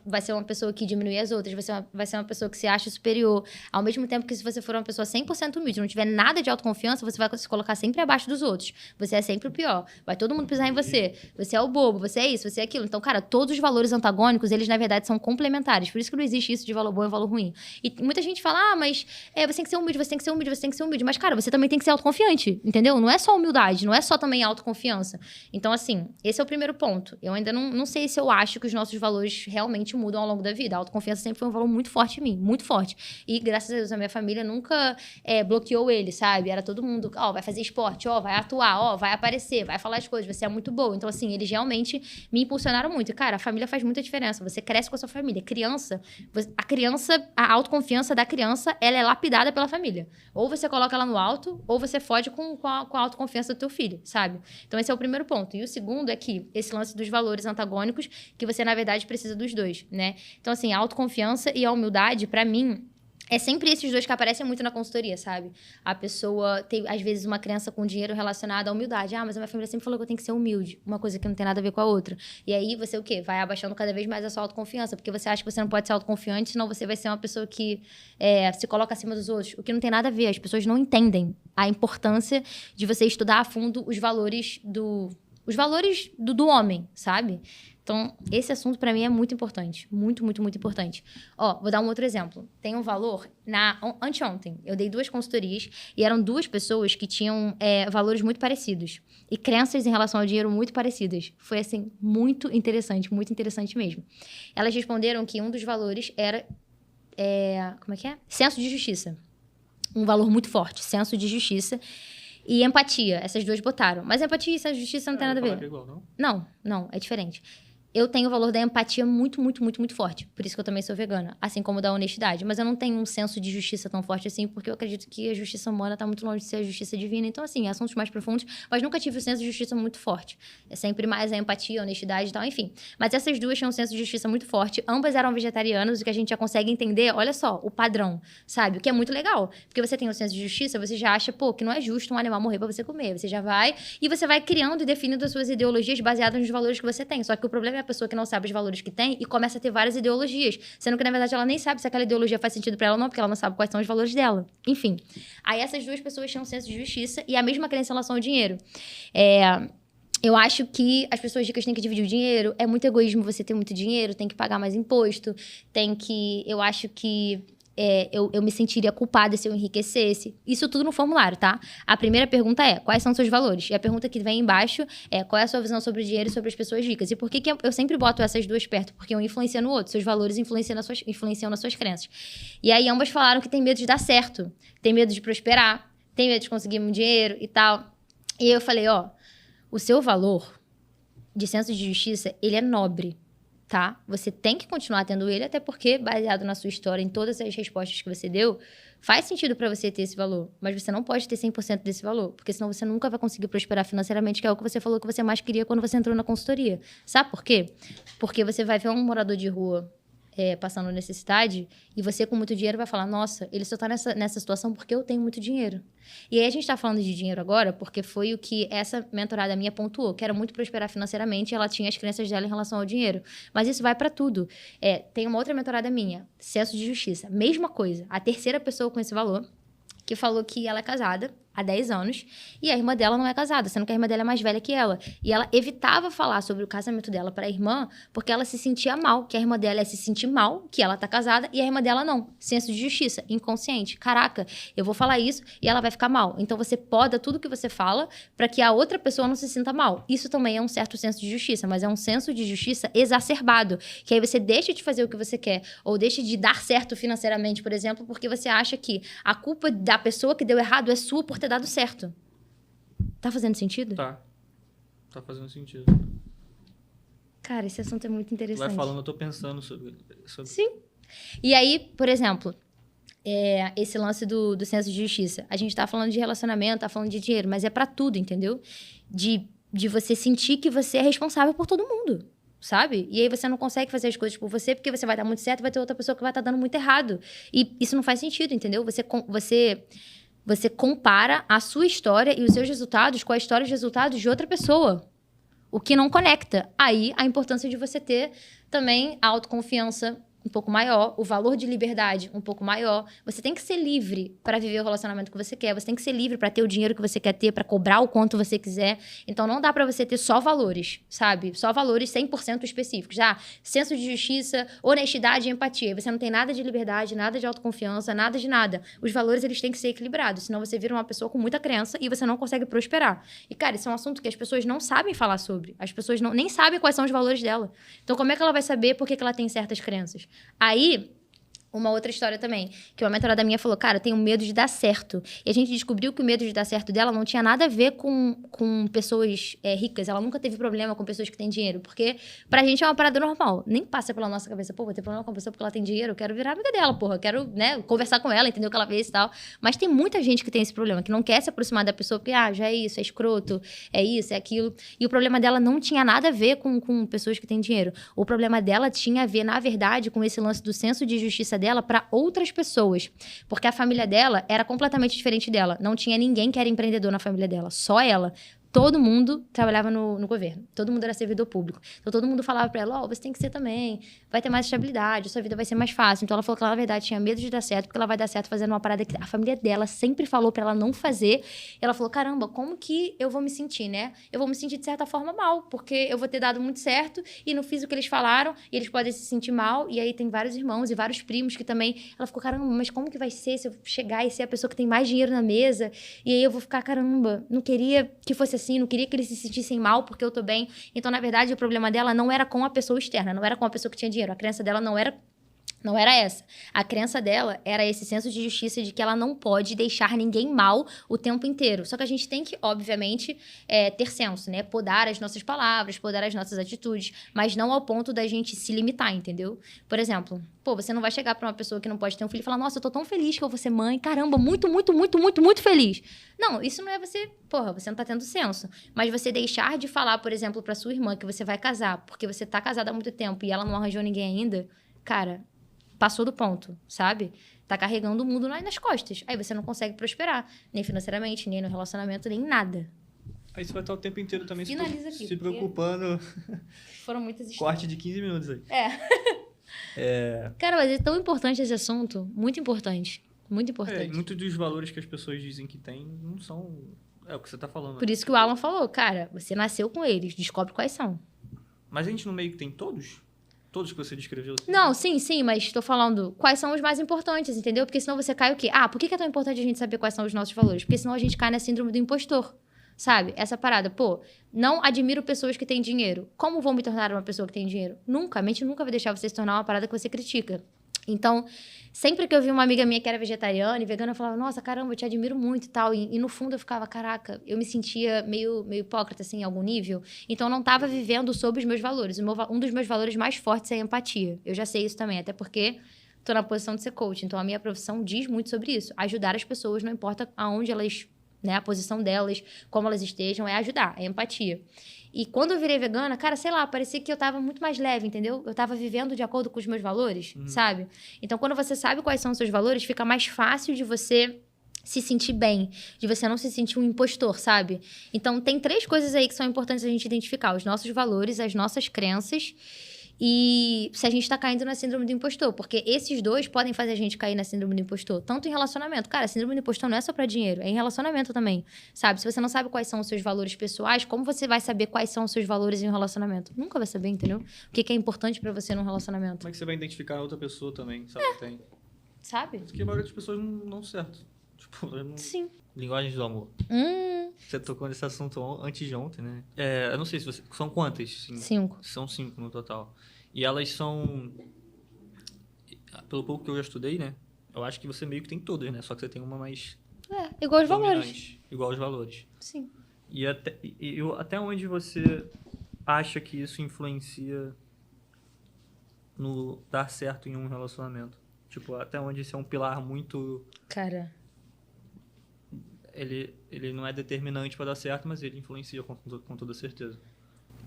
vai ser uma pessoa que diminui as outras, vai ser uma pessoa que se acha superior. Ao mesmo tempo que se você for uma pessoa 100% humilde, não tiver nada de autoconfiança, você vai se colocar sempre abaixo dos outros. Você é sempre o pior. Vai todo mundo pisar em você. Você é o bobo, você é isso, você é aquilo. Então, cara, todos os valores antagônicos, eles na verdade são complementares. Por isso que não existe isso de valor bom e valor ruim. E muita gente fala, mas você tem que ser humilde, você tem que ser humilde, você tem que ser humilde. Mas, cara, você também tem que ser autoconfiante, entendeu? Não é só humildade, não é só também autoconfiança. Então, assim, esse é o primeiro ponto. Eu ainda não sei se eu acho que os nossos valores realmente mudam ao longo da vida. A autoconfiança sempre foi um valor muito forte em mim, muito forte. E, graças a Deus, a minha família nunca bloqueou ele, sabe? Era todo mundo, vai fazer esporte, vai atuar, vai aparecer, vai falar as coisas, você é muito boa. Então, assim, eles realmente me impulsionaram muito. E, cara, a família faz muita diferença. Você cresce com a sua família. A autoconfiança da criança, ela é lapidada pela família. Ou você coloca ela no alto, ou você fode com a autoconfiança do teu filho, sabe? Então, esse é o primeiro ponto. E o segundo é que esse lance dos valores antagônicos, que você, na verdade, precisa dos dois, né? Então, assim, a autoconfiança e a humildade, pra mim, é sempre esses dois que aparecem muito na consultoria, sabe? A pessoa tem, às vezes, uma crença com dinheiro relacionada à humildade. Mas a minha família sempre falou que eu tenho que ser humilde. Uma coisa que não tem nada a ver com a outra. E aí, você o quê? Vai abaixando cada vez mais a sua autoconfiança. Porque você acha que você não pode ser autoconfiante, senão você vai ser uma pessoa que se coloca acima dos outros. O que não tem nada a ver. As pessoas não entendem a importância de você estudar a fundo os valores do homem, sabe? Então, esse assunto pra mim é muito importante. Muito, muito, muito importante. Vou dar um outro exemplo. Tem um valor, anteontem, eu dei 2 consultorias e eram 2 pessoas que tinham valores muito parecidos. E crenças em relação ao dinheiro muito parecidas. Foi, assim, muito interessante mesmo. Elas responderam que um dos valores era, como é que é? Senso de justiça. Um valor muito forte, senso de justiça. E empatia, essas 2 botaram. Mas empatia e senso de justiça não tem nada a ver. É igual, não? Não, é diferente. Eu tenho o valor da empatia muito, muito, muito, muito forte. Por isso que eu também sou vegana. Assim como da honestidade. Mas eu não tenho um senso de justiça tão forte assim, porque eu acredito que a justiça humana tá muito longe de ser a justiça divina. Então, assim, assuntos mais profundos. Mas nunca tive o senso de justiça muito forte. É sempre mais a empatia, a honestidade e tal, enfim. Mas essas 2 tinham um senso de justiça muito forte. Ambas eram vegetarianas, o que a gente já consegue entender, olha só, o padrão, sabe? O que é muito legal. Porque você tem o senso de justiça, você já acha, que não é justo um animal morrer pra você comer. Você já vai e você vai criando e definindo as suas ideologias baseadas nos valores que você tem. Só que o problema é a pessoa que não sabe os valores que tem e começa a ter várias ideologias, sendo que, na verdade, ela nem sabe se aquela ideologia faz sentido pra ela ou não, porque ela não sabe quais são os valores dela. Enfim. Aí essas 2 pessoas tinham um senso de justiça e a mesma crença em relação ao dinheiro. Eu acho que as pessoas ricas têm que dividir o dinheiro. É muito egoísmo você ter muito dinheiro, tem que pagar mais imposto, eu acho que eu me sentiria culpada se eu enriquecesse. Isso tudo no formulário, tá? A primeira pergunta é, quais são os seus valores? E a pergunta que vem embaixo é, qual é a sua visão sobre o dinheiro e sobre as pessoas ricas? E por que eu sempre boto essas 2 perto? Porque um influencia no outro. Seus valores influenciam nas suas crenças. E aí ambas falaram que tem medo de dar certo, tem medo de prosperar, tem medo de conseguir muito dinheiro e tal. E aí eu falei, o seu valor de senso de justiça, ele é nobre. Tá? Você tem que continuar tendo ele, até porque, baseado na sua história, em todas as respostas que você deu, faz sentido pra você ter esse valor. Mas você não pode ter 100% desse valor, porque senão você nunca vai conseguir prosperar financeiramente, que é o que você falou que você mais queria quando você entrou na consultoria. Sabe por quê? Porque você vai ver um morador de rua passando necessidade, e você com muito dinheiro vai falar, nossa, ele só tá nessa situação porque eu tenho muito dinheiro. E aí a gente tá falando de dinheiro agora porque foi o que essa mentorada minha pontuou, que era muito prosperar financeiramente, e ela tinha as crenças dela em relação ao dinheiro. Mas isso vai pra tudo. Tem uma outra mentorada minha, senso de justiça, mesma coisa. A terceira pessoa com esse valor, que falou que ela é casada há 10 anos, e a irmã dela não é casada, sendo que a irmã dela é mais velha que ela. E ela evitava falar sobre o casamento dela para a irmã, porque ela se sentia mal, que a irmã dela ia se sentir mal, que ela tá casada, e a irmã dela não. Senso de justiça, inconsciente. Caraca, eu vou falar isso e ela vai ficar mal. Então você poda tudo que você fala para que a outra pessoa não se sinta mal. Isso também é um certo senso de justiça, mas é um senso de justiça exacerbado, que aí você deixa de fazer o que você quer, ou deixa de dar certo financeiramente, por exemplo, porque você acha que a culpa da pessoa que deu errado é sua por ter dado certo. Tá fazendo sentido? Tá fazendo sentido. Cara, esse assunto é muito Tu interessante. vai falando, eu tô pensando sobre... Sim. E aí, por exemplo, esse lance do senso de justiça. A gente tá falando de relacionamento, tá falando de dinheiro, mas é pra tudo, entendeu? De você sentir que você é responsável por todo mundo, sabe? E aí você não consegue fazer as coisas por você porque você vai dar muito certo e vai ter outra pessoa que vai estar dando muito errado. E isso não faz sentido, entendeu? Você compara a sua história e os seus resultados com a história e os resultados de outra pessoa. O que não conecta. Aí, a importância de você ter também a autoconfiança um pouco maior, o valor de liberdade um pouco maior. Você tem que ser livre para viver o relacionamento que você quer. Você tem que ser livre para ter o dinheiro que você quer ter, para cobrar o quanto você quiser. Então, não dá para você ter só valores, sabe? Só valores 100% específicos. Senso de justiça, honestidade e empatia. E você não tem nada de liberdade, nada de autoconfiança, nada de nada. Os valores, eles têm que ser equilibrados. Senão, você vira uma pessoa com muita crença e você não consegue prosperar. E, cara, isso é um assunto que as pessoas não sabem falar sobre. As pessoas nem sabem quais são os valores dela. Então, como é que ela vai saber por que ela tem certas crenças? Aí, uma outra história também, que uma mentorada minha falou, cara, eu tenho medo de dar certo. E a gente descobriu que o medo de dar certo dela não tinha nada a ver com pessoas ricas. Ela nunca teve problema com pessoas que têm dinheiro. Porque pra gente é uma parada normal. Nem passa pela nossa cabeça, pô, vou ter problema com a pessoa porque ela tem dinheiro. Eu quero virar amiga dela, porra. Eu quero, né, conversar com ela, entender o que ela fez e tal. Mas tem muita gente que tem esse problema, que não quer se aproximar da pessoa porque, já é isso, é escroto, é isso, é aquilo. E o problema dela não tinha nada a ver com pessoas que têm dinheiro. O problema dela tinha a ver, na verdade, com esse lance do senso de justiça dela para outras pessoas. Porque a família dela era completamente diferente dela. Não tinha ninguém que era empreendedor na família dela. Só ela. Todo mundo trabalhava no governo. Todo mundo era servidor público. Então, todo mundo falava pra ela, você tem que ser também. Vai ter mais estabilidade, sua vida vai ser mais fácil. Então, ela falou que ela, na verdade, tinha medo de dar certo, porque ela vai dar certo fazendo uma parada que a família dela sempre falou pra ela não fazer. E ela falou, caramba, como que eu vou me sentir, né? Eu vou me sentir, de certa forma, mal, porque eu vou ter dado muito certo e não fiz o que eles falaram e eles podem se sentir mal. E aí, tem vários irmãos e vários primos que também... Ela ficou, caramba, mas como que vai ser se eu chegar e ser a pessoa que tem mais dinheiro na mesa? E aí, eu vou ficar, caramba, não queria que fosse assim, não queria que eles se sentissem mal porque eu tô bem. Então, na verdade, o problema dela não era com a pessoa externa, não era com a pessoa que tinha dinheiro. A crença dela não era essa. A crença dela era esse senso de justiça de que ela não pode deixar ninguém mal o tempo inteiro. Só que a gente tem que, obviamente, ter senso, né? Podar as nossas palavras, podar as nossas atitudes, mas não ao ponto da gente se limitar, entendeu? Por exemplo, você não vai chegar pra uma pessoa que não pode ter um filho e falar, nossa, eu tô tão feliz que eu vou ser mãe, caramba, muito, muito, muito, muito, muito feliz. Não, isso não é você, você não tá tendo senso. Mas você deixar de falar, por exemplo, pra sua irmã que você vai casar, porque você tá casada há muito tempo e ela não arranjou ninguém ainda, cara... Passou do ponto, sabe? Tá carregando o mundo nas costas. Aí você não consegue prosperar. Nem financeiramente, nem no relacionamento, nem nada. Aí você vai estar o tempo inteiro também se preocupando. Foram muitas histórias. Corte de 15 minutos aí. Cara, mas é tão importante esse assunto. Muito importante. Muito importante. Muitos dos valores que as pessoas dizem que tem não são... É o que você tá falando. Por isso que o Alan falou, cara, você nasceu com eles. Descobre quais são. Mas a gente no meio que tem todos? Todos que você descreveu? Assim? Não, sim, mas tô falando quais são os mais importantes, entendeu? Porque senão você cai o quê? Por que é tão importante a gente saber quais são os nossos valores? Porque senão a gente cai na síndrome do impostor, sabe? Essa parada, não admiro pessoas que têm dinheiro. Como vou me tornar uma pessoa que tem dinheiro? Nunca, a mente nunca vai deixar você se tornar uma parada que você critica. Então, sempre que eu vi uma amiga minha que era vegetariana e vegana, eu falava, nossa, caramba, eu te admiro muito e tal. E no fundo eu ficava, caraca, eu me sentia meio hipócrita, assim, em algum nível. Então, eu não estava vivendo sob os meus valores. Um dos meus valores mais fortes é a empatia. Eu já sei isso também, até porque estou na posição de ser coach. Então, a minha profissão diz muito sobre isso. Ajudar as pessoas, não importa aonde elas, né, a posição delas, como elas estejam, é ajudar, é empatia. E quando eu virei vegana, cara, sei lá, parecia que eu tava muito mais leve, entendeu? Eu tava vivendo de acordo com os meus valores, sabe? Então, quando você sabe quais são os seus valores, fica mais fácil de você se sentir bem, de você não se sentir um impostor, sabe? Então, tem 3 coisas aí que são importantes a gente identificar. Os nossos valores, as nossas crenças e se a gente tá caindo na síndrome do impostor. Porque esses 2 podem fazer a gente cair na síndrome do impostor. Tanto em relacionamento. Cara, a síndrome do impostor não é só pra dinheiro. É em relacionamento também. Sabe? Se você não sabe quais são os seus valores pessoais, como você vai saber quais são os seus valores em um relacionamento? Nunca vai saber, entendeu? O que é importante pra você num relacionamento. Como é que você vai identificar a outra pessoa também? Sabe que tem? Sabe? Porque a maioria das pessoas não certo. Tipo, eu não... Sim. Linguagens do amor. Você tocou nesse assunto antes de ontem, né? Eu não sei se você... São quantas? 5. São 5 no total. E elas são... Pelo pouco que eu já estudei, né? Eu acho que você meio que tem todas, né? Só que você tem uma mais... igual aos valores. Igual aos valores. Sim. E até onde você acha que isso influencia no dar certo em um relacionamento? Tipo, até onde isso é um pilar muito... Cara, Ele não é determinante para dar certo, mas ele influencia com toda certeza.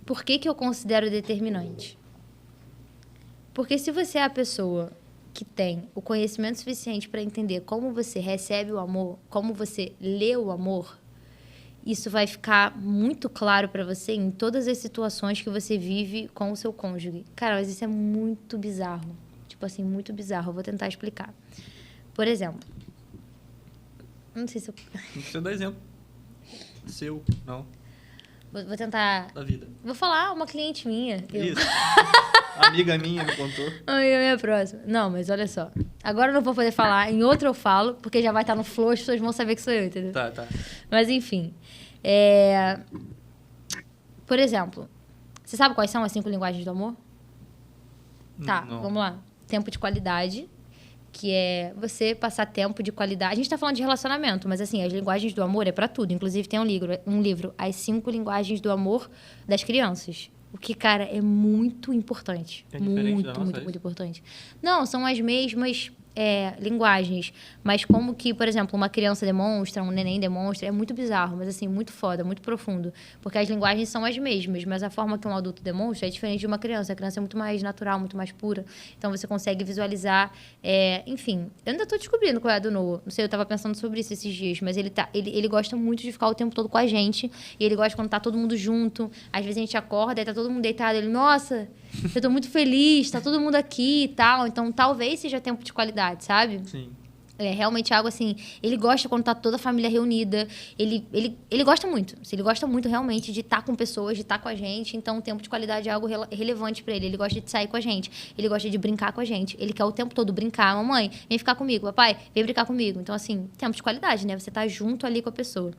por que que eu considero determinante? Porque se você é a pessoa que tem o conhecimento suficiente para entender como você recebe o amor, como você lê o amor, isso vai ficar muito claro para você em todas as situações que você vive com o seu cônjuge. Cara, mas isso é muito bizarro. Tipo assim, muito bizarro. Eu vou tentar explicar. Por exemplo, não sei se eu... Não precisa dar exemplo. Seu, não. Vou tentar... Da vida. Vou falar uma cliente minha. Isso. Amiga minha me contou. Ai, a minha próxima. Não, mas olha só. Agora eu não vou poder falar. Em outro eu falo, porque já vai estar no flow, as pessoas vão saber que sou eu, entendeu? Tá. Mas enfim. Por exemplo, você sabe quais são as 5 linguagens do amor? Tá, Não. vamos lá. Tempo de qualidade, que é você passar tempo de qualidade. A gente tá falando de relacionamento, mas assim, as linguagens do amor é pra tudo. Inclusive tem um livro, As 5 Linguagens do Amor das Crianças. O que, cara, é muito importante. É diferente muito, da nossa, muito, é isso? muito importante. Não, são as mesmas linguagens. Mas como que, por exemplo, uma criança demonstra, um neném demonstra, é muito bizarro, mas assim, muito foda, muito profundo. Porque as linguagens são as mesmas, mas a forma que um adulto demonstra é diferente de uma criança. A criança é muito mais natural, muito mais pura. Então você consegue visualizar. Enfim, eu ainda tô descobrindo qual é a do Noah. Não sei, eu tava pensando sobre isso esses dias, mas ele gosta muito de ficar o tempo todo com a gente. E ele gosta quando tá todo mundo junto. Às vezes a gente acorda e tá todo mundo deitado. Ele, nossa, eu tô muito feliz, tá todo mundo aqui e tal. Então talvez seja tempo de qualidade, sabe? Sim. É realmente algo assim. Ele gosta quando tá toda a família reunida. Ele gosta muito. Ele gosta muito realmente de estar com pessoas, de estar com a gente. Então, o tempo de qualidade é algo relevante pra ele. Ele gosta de sair com a gente. Ele gosta de brincar com a gente. Ele quer o tempo todo brincar. Mamãe, vem ficar comigo. Papai, vem brincar comigo. Então, assim, tempo de qualidade, né? Você tá junto ali com a pessoa.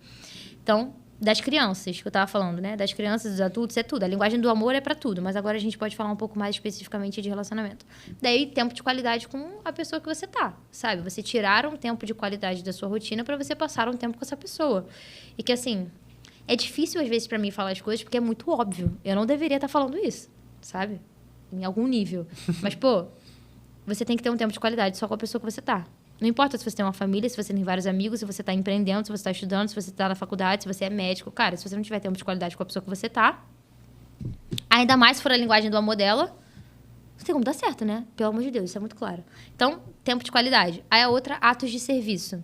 Então, das crianças, que eu tava falando, né? Das crianças, dos adultos, é tudo. A linguagem do amor é pra tudo, mas agora a gente pode falar um pouco mais especificamente de relacionamento. Daí, tempo de qualidade com a pessoa que você tá, sabe? Você tirar um tempo de qualidade da sua rotina pra você passar um tempo com essa pessoa. E que, assim, é difícil às vezes pra mim falar as coisas porque é muito óbvio. Eu não deveria estar falando isso, sabe? Em algum nível. Mas, pô, você tem que ter um tempo de qualidade só com a pessoa que você tá. Não importa se você tem uma família, se você tem vários amigos, se você está empreendendo, se você está estudando, se você está na faculdade, se você é médico. Cara, se você não tiver tempo de qualidade com a pessoa que você tá, ainda mais se for a linguagem do amor dela, não tem como dar certo, né? Pelo amor de Deus, isso é muito claro. Então, tempo de qualidade. Aí a outra, atos de serviço.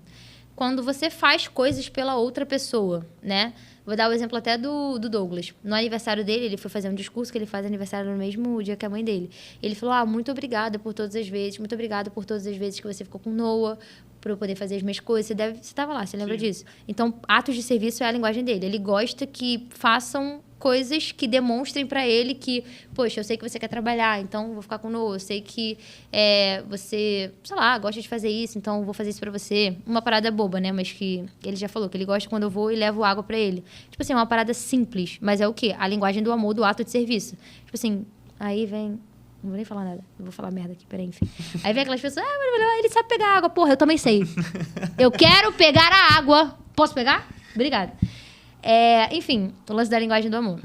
Quando você faz coisas pela outra pessoa, né? Vou dar o exemplo até do Douglas. No aniversário dele, ele foi fazer um discurso que ele faz aniversário no mesmo dia que a mãe dele. Ele falou, muito obrigada por todas as vezes, muito obrigada por todas as vezes que você ficou com o Noah, para eu poder fazer as minhas coisas. Você estava lá, você lembra disso? Então, atos de serviço é a linguagem dele. Ele gosta que façam coisas que demonstrem para ele que, poxa, eu sei que você quer trabalhar, então eu vou ficar com o Noah. Eu sei que você, sei lá, gosta de fazer isso, então eu vou fazer isso para você. Uma parada boba, né? Mas que ele já falou que ele gosta quando eu vou e levo água para ele. Tipo assim, uma parada simples, mas é o quê? A linguagem do amor, do ato de serviço. Tipo assim, aí vem... Não vou nem falar nada. Eu vou falar merda aqui, peraí, enfim. Aí vem aquelas pessoas, ele sabe pegar água. Porra, eu também sei. Eu quero pegar a água. Posso pegar? Obrigada. Enfim, o lance da linguagem do amor.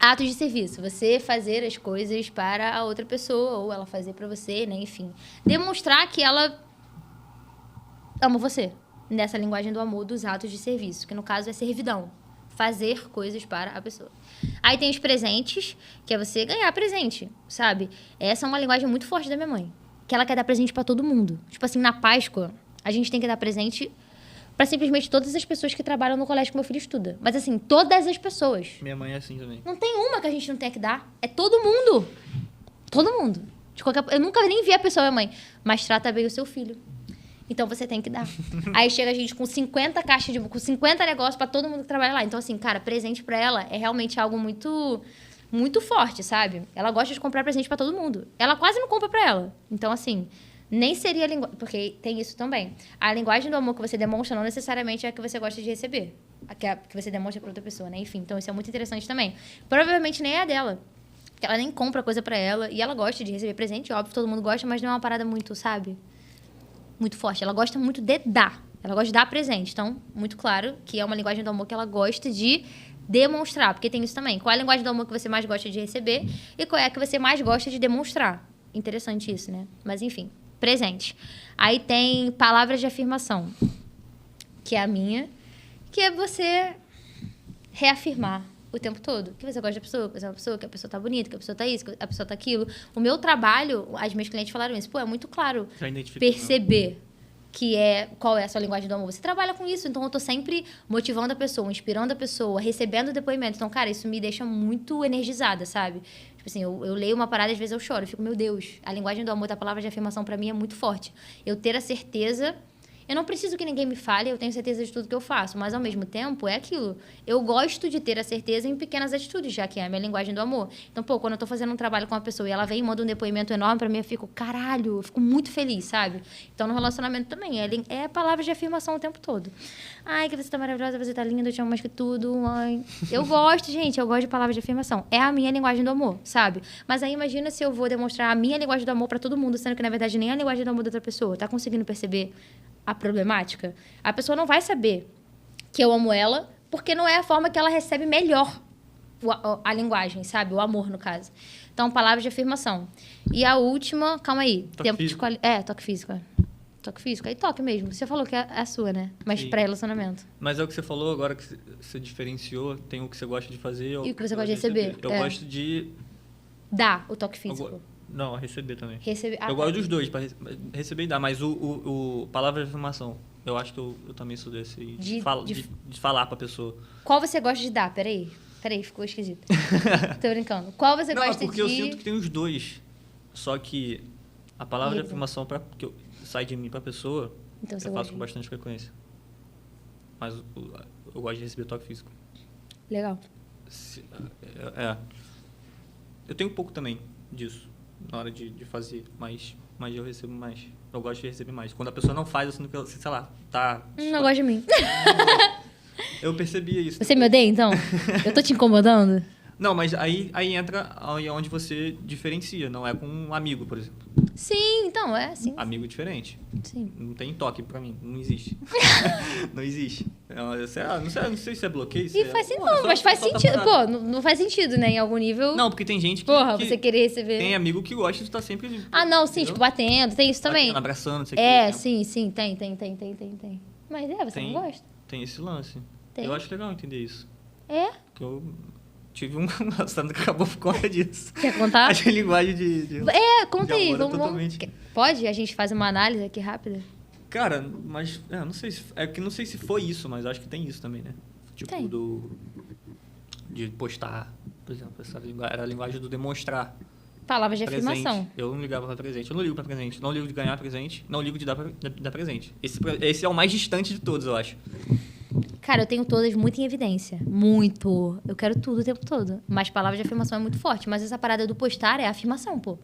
Atos de serviço. Você fazer as coisas para a outra pessoa, ou ela fazer para você, né? Enfim. Demonstrar que ela ama você. Nessa linguagem do amor, dos atos de serviço. Que no caso é servidão. Fazer coisas para a pessoa. Aí tem os presentes, que é você ganhar presente, sabe? Essa é uma linguagem muito forte da minha mãe. Que ela quer dar presente para todo mundo. Tipo assim, na Páscoa, a gente tem que dar presente para simplesmente todas as pessoas que trabalham no colégio que meu filho estuda. Mas assim, todas as pessoas. Minha mãe é assim também. Não tem uma que a gente não tenha que dar. É todo mundo. Todo mundo. Eu nunca nem vi a pessoa, minha mãe. Mas trata bem o seu filho. Então, você tem que dar. Aí chega a gente com 50 caixas com 50 negócios pra todo mundo que trabalha lá. Então, assim, cara, presente pra ela é realmente algo muito, muito forte, sabe? Ela gosta de comprar presente pra todo mundo. Ela quase não compra pra ela. Então, assim, nem seria a linguagem... Porque tem isso também. A linguagem do amor que você demonstra não necessariamente é a que você gosta de receber. Que você demonstra pra outra pessoa, né? Enfim, então isso é muito interessante também. Provavelmente nem é a dela. Ela nem compra coisa pra ela. E ela gosta de receber presente, óbvio, todo mundo gosta, mas não é uma parada muito, sabe? Muito forte. Ela gosta muito de dar. Ela gosta de dar presente. Então, muito claro que é uma linguagem do amor que ela gosta de demonstrar, porque tem isso também. Qual é a linguagem do amor que você mais gosta de receber e qual é a que você mais gosta de demonstrar? Interessante isso, né? Mas enfim, presente. Aí tem palavras de afirmação, que é a minha, que é você reafirmar o tempo todo que você gosta da pessoa, que você é uma pessoa, que a pessoa tá bonita, que a pessoa tá isso, que a pessoa tá aquilo. O meu trabalho, as minhas clientes falaram isso, pô, é muito claro perceber qual é a sua linguagem do amor. Você trabalha com isso, então eu tô sempre motivando a pessoa, inspirando a pessoa, recebendo depoimento. Então, cara, isso me deixa muito energizada, sabe? Tipo assim, eu leio uma parada, às vezes eu choro, eu fico, meu Deus, a linguagem do amor da palavra de afirmação pra mim é muito forte. Eu ter a certeza. Eu não preciso que ninguém me fale, eu tenho certeza de tudo que eu faço, mas ao mesmo tempo é aquilo. Eu gosto de ter a certeza em pequenas atitudes, já que é a minha linguagem do amor. Então, pô, quando eu tô fazendo um trabalho com uma pessoa e ela vem e manda um depoimento enorme pra mim, eu fico, caralho, eu fico muito feliz, sabe? Então, no relacionamento também, é palavras de afirmação o tempo todo. Ai, que você tá maravilhosa, você tá linda, eu te amo mais que tudo, mãe. Eu gosto, gente, eu gosto de palavras de afirmação. É a minha linguagem do amor, sabe? Mas aí imagina se eu vou demonstrar a minha linguagem do amor pra todo mundo, sendo que na verdade nem a linguagem do amor da outra pessoa. Tá conseguindo perceber a problemática? A pessoa não vai saber que eu amo ela, porque não é a forma que ela recebe melhor a linguagem, sabe? O amor, no caso. Então, palavras de afirmação. E a última, calma aí. Toque físico. Toque físico. Toque físico. Aí toque mesmo. Você falou que é a sua, né? Mas Sim. pra relacionamento. Mas é o que você falou agora, que você diferenciou. Tem o que você gosta de fazer. E o que você gosta de receber. Eu gosto de... Dar o toque físico. Não, receber também. Receber. Eu gosto dos dois, para receber e dar, mas o palavra de afirmação, eu acho que eu também sou desse. De falar pra pessoa. Qual você gosta de dar? Peraí, ficou esquisito. Tô brincando. Qual você gosta de... Não, porque eu sinto que tem os dois. Só que a palavra de afirmação que sai de mim pra pessoa, então, eu faço com bastante frequência. Mas eu gosto de receber toque físico. Legal. Eu tenho um pouco também disso na hora de fazer, mas eu recebo mais. Eu gosto de receber mais. Quando a pessoa não faz, eu sinto que, sei lá, tá... Não gosta de mim. Eu percebia isso. Você me odeia, então? Eu tô te incomodando? Não, mas aí entra onde você diferencia. Não é com um amigo, por exemplo. Sim, então, sim. Amigo diferente. Sim. Não tem toque pra mim. Não existe. Não existe. Não sei se é bloqueio. Mas faz sentido. Pô, não faz sentido, né? Em algum nível... Não, porque tem gente que... Porra, você querer receber... Tem amigo que gosta de estar sempre... Ah, não, sim, tipo, batendo. Tem isso também. Batendo, abraçando, não sei o que. Sim. Tem. Mas você não gosta? Tem esse lance. Tem. Eu acho legal entender isso. É? Porque eu tive um relacionamento que acabou por conta disso. Quer contar? Acho que a linguagem de conta aí. Vamos... Pode? A gente faz uma análise aqui rápida? Cara, mas... não sei se... É que não sei se foi isso, mas acho que tem isso também, né? Tipo, tem. De postar, por exemplo. Era a linguagem do demonstrar. Palavras de presente. Afirmação. Eu não ligava pra presente. Eu não ligo pra presente. Não ligo de ganhar presente. Não ligo de dar presente. Esse é o mais distante de todos, eu acho. Cara, eu tenho todas muito em evidência. Muito. Eu quero tudo o tempo todo. Mas palavra de afirmação é muito forte. Mas essa parada do postar é a afirmação, pô.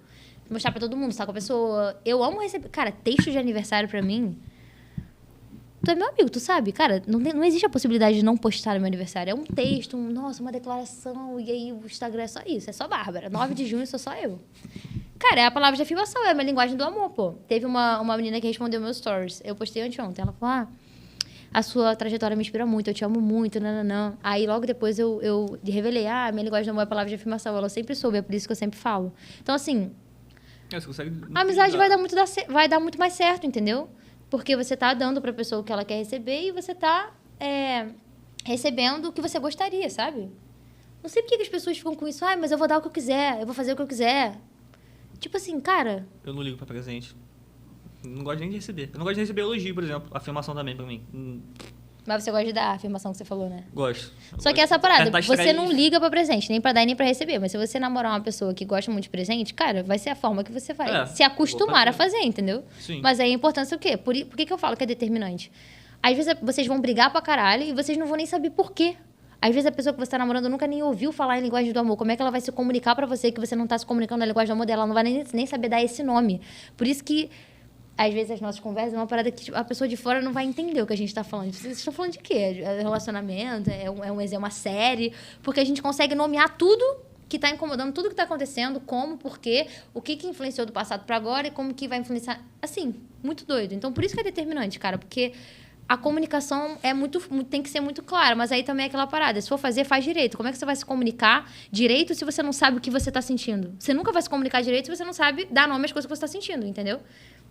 Mostrar pra todo mundo, estar com a pessoa. Eu amo receber... Cara, texto de aniversário pra mim... Tu é meu amigo, tu sabe? Cara, não existe a possibilidade de não postar no meu aniversário. É um texto, uma declaração, e aí o Instagram é só isso. É só Bárbara. 9 de junho sou só eu. Cara, é a palavra de afirmação. É a minha linguagem do amor, pô. Teve uma menina que respondeu meus stories. Eu postei anteontem. Ela falou, a sua trajetória me inspira muito, eu te amo muito, nananã. Aí, logo depois, eu revelei, minha linguagem do amor é a palavra de afirmação. Ela sempre soube, é por isso que eu sempre falo. Então, assim, você consegue a amizade vai dar muito mais certo, entendeu? Porque você tá dando pra pessoa o que ela quer receber e você tá recebendo o que você gostaria, sabe? Não sei por que as pessoas ficam com isso. Mas eu vou dar o que eu quiser, eu vou fazer o que eu quiser. Tipo assim, cara... Eu não ligo pra presente. Não gosto nem de receber. Eu não gosto de receber elogio, por exemplo. Afirmação também pra mim. Mas você gosta de dar a afirmação que você falou, né? Gosto. Só que essa parada, você não liga pra presente, nem pra dar e nem pra receber. Mas se você namorar uma pessoa que gosta muito de presente, cara, vai ser a forma que você vai se acostumar a fazer, entendeu? Sim. Mas aí a importância é o quê? Por que eu falo que é determinante? Às vezes vocês vão brigar pra caralho e vocês não vão nem saber por quê. Às vezes a pessoa que você tá namorando nunca nem ouviu falar em linguagem do amor. Como é que ela vai se comunicar pra você que você não tá se comunicando na linguagem do amor dela? Ela não vai nem saber dar esse nome. Por isso que às vezes as nossas conversas é uma parada que a pessoa de fora não vai entender o que a gente tá falando. Vocês estão falando de quê? É relacionamento? É uma série? Porque a gente consegue nomear tudo que tá incomodando, tudo que tá acontecendo, como, por quê, o que influenciou do passado pra agora e como que vai influenciar. Assim, muito doido. Então, por isso que é determinante, cara. Porque a comunicação tem que ser muito clara, mas aí também é aquela parada. Se for fazer, faz direito. Como é que você vai se comunicar direito se você não sabe o que você tá sentindo? Você nunca vai se comunicar direito se você não sabe dar nome às coisas que você tá sentindo, entendeu?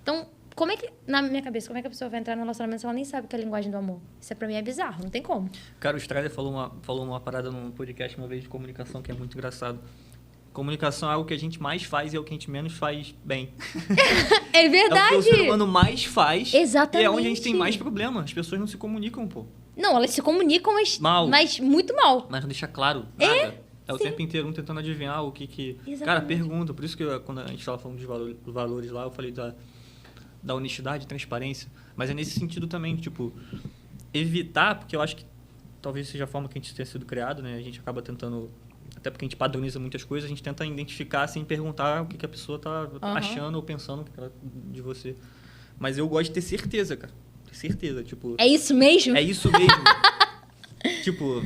Então, como é que, na minha cabeça, como é que a pessoa vai entrar no relacionamento se ela nem sabe o que é a linguagem do amor? Isso pra mim é bizarro, não tem como. Cara, o Strider falou uma parada num podcast uma vez de comunicação que é muito engraçado. Comunicação é algo que a gente mais faz e é o que a gente menos faz bem. É verdade! É o que o ser humano mais faz. Exatamente. E é onde a gente tem mais problema. As pessoas não se comunicam, pô. Não, elas se comunicam, mas muito mal. Mas não deixa claro nada. É o sim. tempo inteiro um tentando adivinhar o que... Exatamente. Cara, pergunta. Por isso que quando a gente tava falando dos valores lá, eu falei da honestidade e transparência. Mas é nesse sentido também, tipo, evitar, porque eu acho que talvez seja a forma que a gente tenha sido criado, né? A gente acaba tentando, até porque a gente padroniza muitas coisas, a gente tenta identificar sem perguntar o que a pessoa tá achando ou pensando de você. Mas eu gosto de ter certeza, cara. Ter certeza, tipo... É isso mesmo? É isso mesmo. Tipo,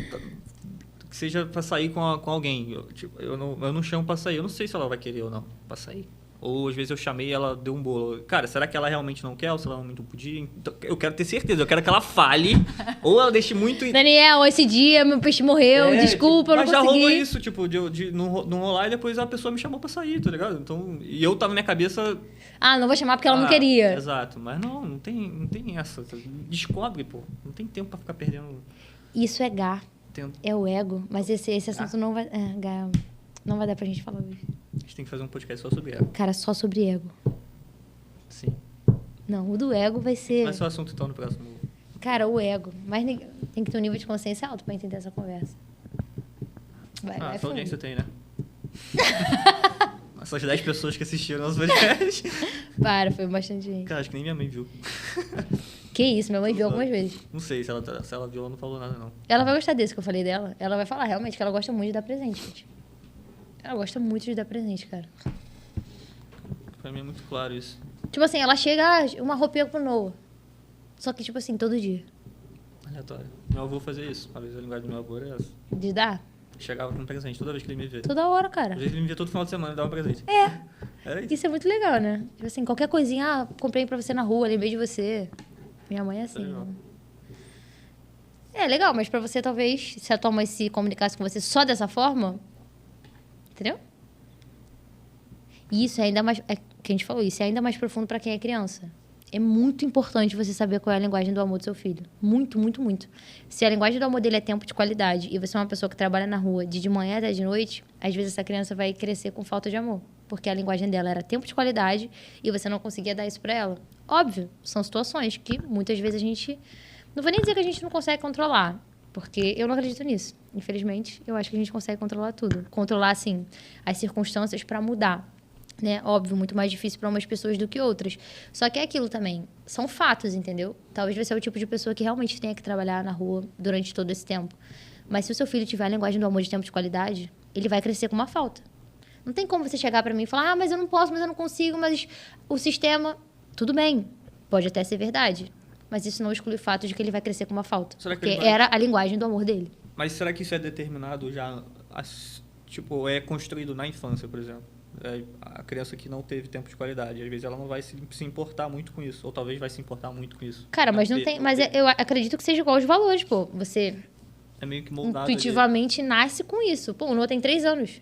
que seja pra sair com alguém. Eu não chamo pra sair. Eu não sei se ela vai querer ou não pra sair. Ou às vezes eu chamei e ela deu um bolo. Cara, será que ela realmente não quer ou se ela realmente não podia? Então, eu quero ter certeza, eu quero que ela fale. Ou ela deixe muito... Daniel, esse dia meu peixe morreu, desculpa, eu não consegui. Mas já rolou isso, tipo, de não rolar e depois a pessoa me chamou pra sair, tá ligado? Então, e eu tava na minha cabeça... Ah, não vou chamar porque ela não queria. Exato, mas não tem essa. Descobre, pô. Não tem tempo pra ficar perdendo... Isso é Gá. É o ego. Mas esse assunto não vai... Gá, não vai dar pra gente falar hoje. A gente tem que fazer um podcast só sobre ego. Cara, só sobre ego. Sim. Não, o do ego vai ser... Mas é o assunto então no próximo... Cara, o ego. Mas tem que ter um nível de consciência alto pra entender essa conversa. Vai só audiência tem, né? Essas 10 pessoas que assistiram nosso podcast. Foi bastante gente. Cara, acho que nem minha mãe viu. Que isso, minha mãe viu algumas vezes. Não sei, se ela viu, ela não falou nada, não. Ela vai gostar desse que eu falei dela. Ela vai falar realmente que ela gosta muito de dar presente, gente. Ela gosta muito de dar presente, cara. Pra mim é muito claro isso. Tipo assim, ela chega, uma roupinha pro Noah. Só que, tipo assim, todo dia. Aleatório. Meu avô fazia isso. Uma vez a linguagem do meu avô era essa. De dar? Chegava com um presente toda vez que ele me via. Toda hora, cara. Às vezes ele me via todo final de semana e dava um presente. Era isso. Isso é muito legal, né? Tipo assim, qualquer coisinha, comprei pra você na rua, lembrei de você. Minha mãe é assim, né? É legal, mas pra você, talvez, se a tua mãe se comunicasse com você só dessa forma... Entendeu? E isso é ainda mais... É que a gente falou, isso é ainda mais profundo pra quem é criança. É muito importante você saber qual é a linguagem do amor do seu filho. Muito, muito, muito. Se a linguagem do amor dele é tempo de qualidade e você é uma pessoa que trabalha na rua de manhã até de noite, às vezes essa criança vai crescer com falta de amor. Porque a linguagem dela era tempo de qualidade e você não conseguia dar isso pra ela. Óbvio, são situações que muitas vezes a gente... Não vou nem dizer que a gente não consegue controlar, porque eu não acredito nisso. Infelizmente, eu acho que a gente consegue controlar tudo. Controlar, assim, as circunstâncias para mudar. Né? Óbvio, muito mais difícil para umas pessoas do que outras. Só que é aquilo também. São fatos, entendeu? Talvez você é o tipo de pessoa que realmente tenha que trabalhar na rua durante todo esse tempo. Mas se o seu filho tiver a linguagem do amor de tempo de qualidade, ele vai crescer com uma falta. Não tem como você chegar para mim e falar, mas eu não posso, mas eu não consigo, mas o sistema... Tudo bem, pode até ser verdade. Mas isso não exclui o fato de que ele vai crescer com uma falta. Porque era a linguagem do amor dele. Mas será que isso é determinado já, tipo, é construído na infância, por exemplo? A criança que não teve tempo de qualidade, às vezes ela não vai se importar muito com isso. Ou talvez vai se importar muito com isso. Cara, mas não tem... Mas eu acredito que seja igual aos valores, pô. Você... É meio que moldado intuitivamente nasce com isso. Pô, o Noah tem 3 anos.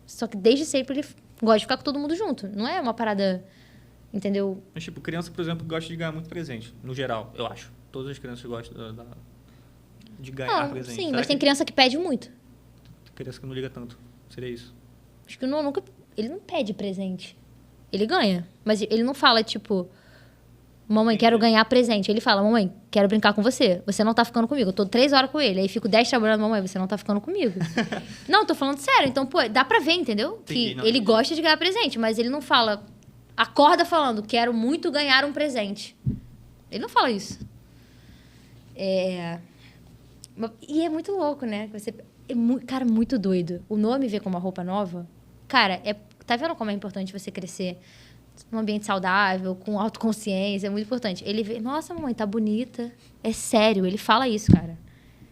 Só que desde sempre ele gosta de ficar com todo mundo junto. Não é uma parada... Entendeu? Mas, tipo, criança, por exemplo, gosta de ganhar muito presente. No geral, eu acho. Todas as crianças gostam de ganhar presente. Sim, mas tem criança que pede muito. Criança que não liga tanto. Seria isso. Acho que o Noah nunca... Ele não pede presente. Ele ganha. Mas ele não fala, tipo... Mamãe, quero ganhar presente. Ele fala, mamãe, quero brincar com você. Você não tá ficando comigo. Eu tô 3 horas com ele. Aí fico 10 trabalhando, mamãe, você não tá ficando comigo. Não, tô falando sério. Então, pô, dá pra ver, entendeu? Entendi, que ele gosta de ganhar presente, mas ele não fala... Acorda falando, quero muito ganhar um presente. Ele não fala isso. E é muito louco, né? Cara, muito doido. O Noah me vê com uma roupa nova. Cara, tá vendo como é importante você crescer num ambiente saudável, com autoconsciência? É muito importante. Ele vê, nossa, mamãe, tá bonita. É sério, ele fala isso, cara.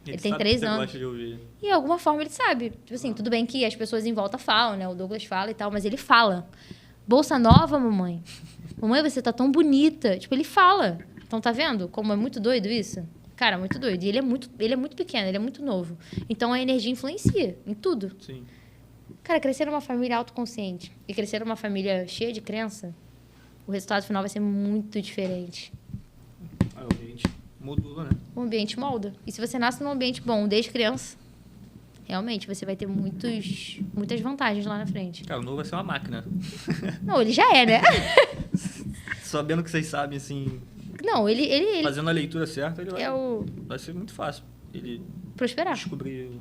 Ele tem 3 anos. Gosta de ouvir. E de alguma forma ele sabe. Tipo assim, tudo bem que as pessoas em volta falam, né? O Douglas fala e tal, mas ele fala. Bolsa nova, mamãe. Mamãe, você tá tão bonita. Tipo, ele fala. Então, tá vendo como é muito doido isso? Cara, muito doido. E ele é muito pequeno, ele é muito novo. Então, a energia influencia em tudo. Sim. Cara, crescer numa família autoconsciente e crescer numa família cheia de crença, o resultado final vai ser muito diferente. O ambiente modula, né? O ambiente molda. E se você nasce num ambiente bom desde criança, realmente você vai ter muitas vantagens lá na frente. Cara, o novo vai ser uma máquina. Não, ele já é, né? Sabendo que vocês sabem, assim, Não, ele fazendo a leitura certa, ele vai vai ser muito fácil. Ele prosperar. descobrir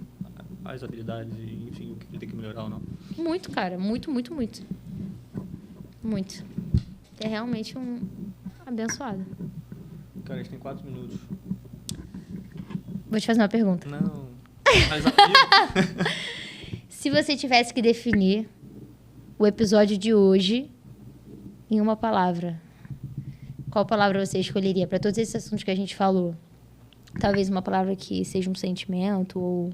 as habilidades e, enfim, o que ele tem que melhorar ou não. Muito, cara. Muito, muito, muito. Muito. É realmente um abençoado. Cara, a gente tem 4 minutos. Vou te fazer uma pergunta. Não. Mas aqui... Se você tivesse que definir o episódio de hoje em uma palavra, qual palavra você escolheria para todos esses assuntos que a gente falou? Talvez uma palavra que seja um sentimento ou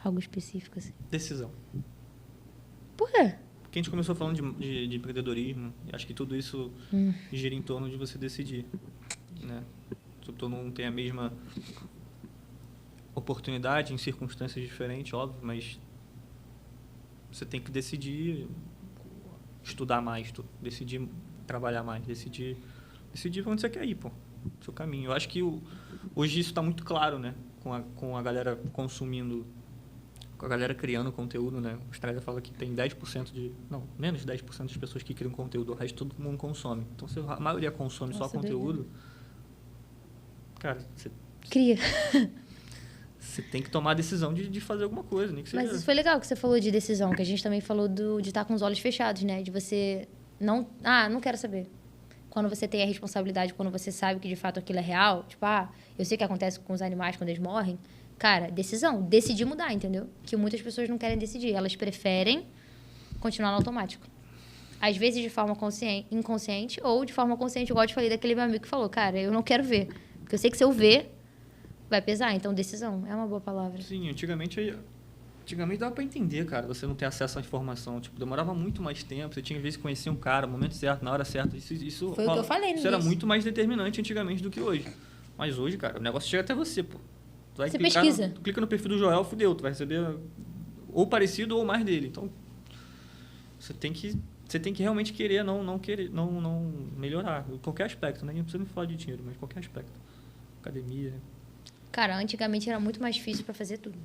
algo específico assim. Decisão. Por quê? Porque a gente começou falando de empreendedorismo, e acho que tudo isso gira em torno de você decidir, né? Todo mundo tem a mesma oportunidade em circunstâncias diferentes, óbvio, mas você tem que decidir estudar mais, decidir trabalhar mais, decidir onde você quer ir, pô, seu caminho. Eu acho que hoje isso está muito claro, né? Com a galera consumindo, com a galera criando conteúdo, né? O Austrália fala que tem 10% menos de 10% das pessoas que criam conteúdo, o resto todo mundo consome. Então, se a maioria consome só conteúdo, cara, você cria. Você tem que tomar a decisão de fazer alguma coisa, nem que seja... Mas isso foi legal que você falou de decisão, que a gente também falou de estar com os olhos fechados, né? De você não quero saber. Quando você tem a responsabilidade, quando você sabe que de fato aquilo é real, tipo, eu sei o que acontece com os animais quando eles morrem. Cara, decisão, decidir mudar, entendeu? Que muitas pessoas não querem decidir, elas preferem continuar no automático. Às vezes de forma inconsciente ou de forma consciente, igual eu te falei daquele meu amigo que falou, cara, eu não quero ver. Porque eu sei que se eu ver, vai pesar. Então, decisão é uma boa palavra. Sim, antigamente dava pra entender, cara, você não ter acesso à informação. Tipo, demorava muito mais tempo, você tinha às vezes que conhecer um cara, no momento certo, na hora certa. Isso foi o que eu falei no Isso era muito mais determinante antigamente do que hoje. Mas hoje, cara, o negócio chega até você, pô. Você pesquisa. Tu clica no perfil do Joel, fudeu, tu vai receber ou parecido ou mais dele. Então, você tem que realmente querer, não melhorar. Em qualquer aspecto, né? Não precisa me falar de dinheiro, mas qualquer aspecto. Academia. Cara, antigamente era muito mais difícil para fazer tudo.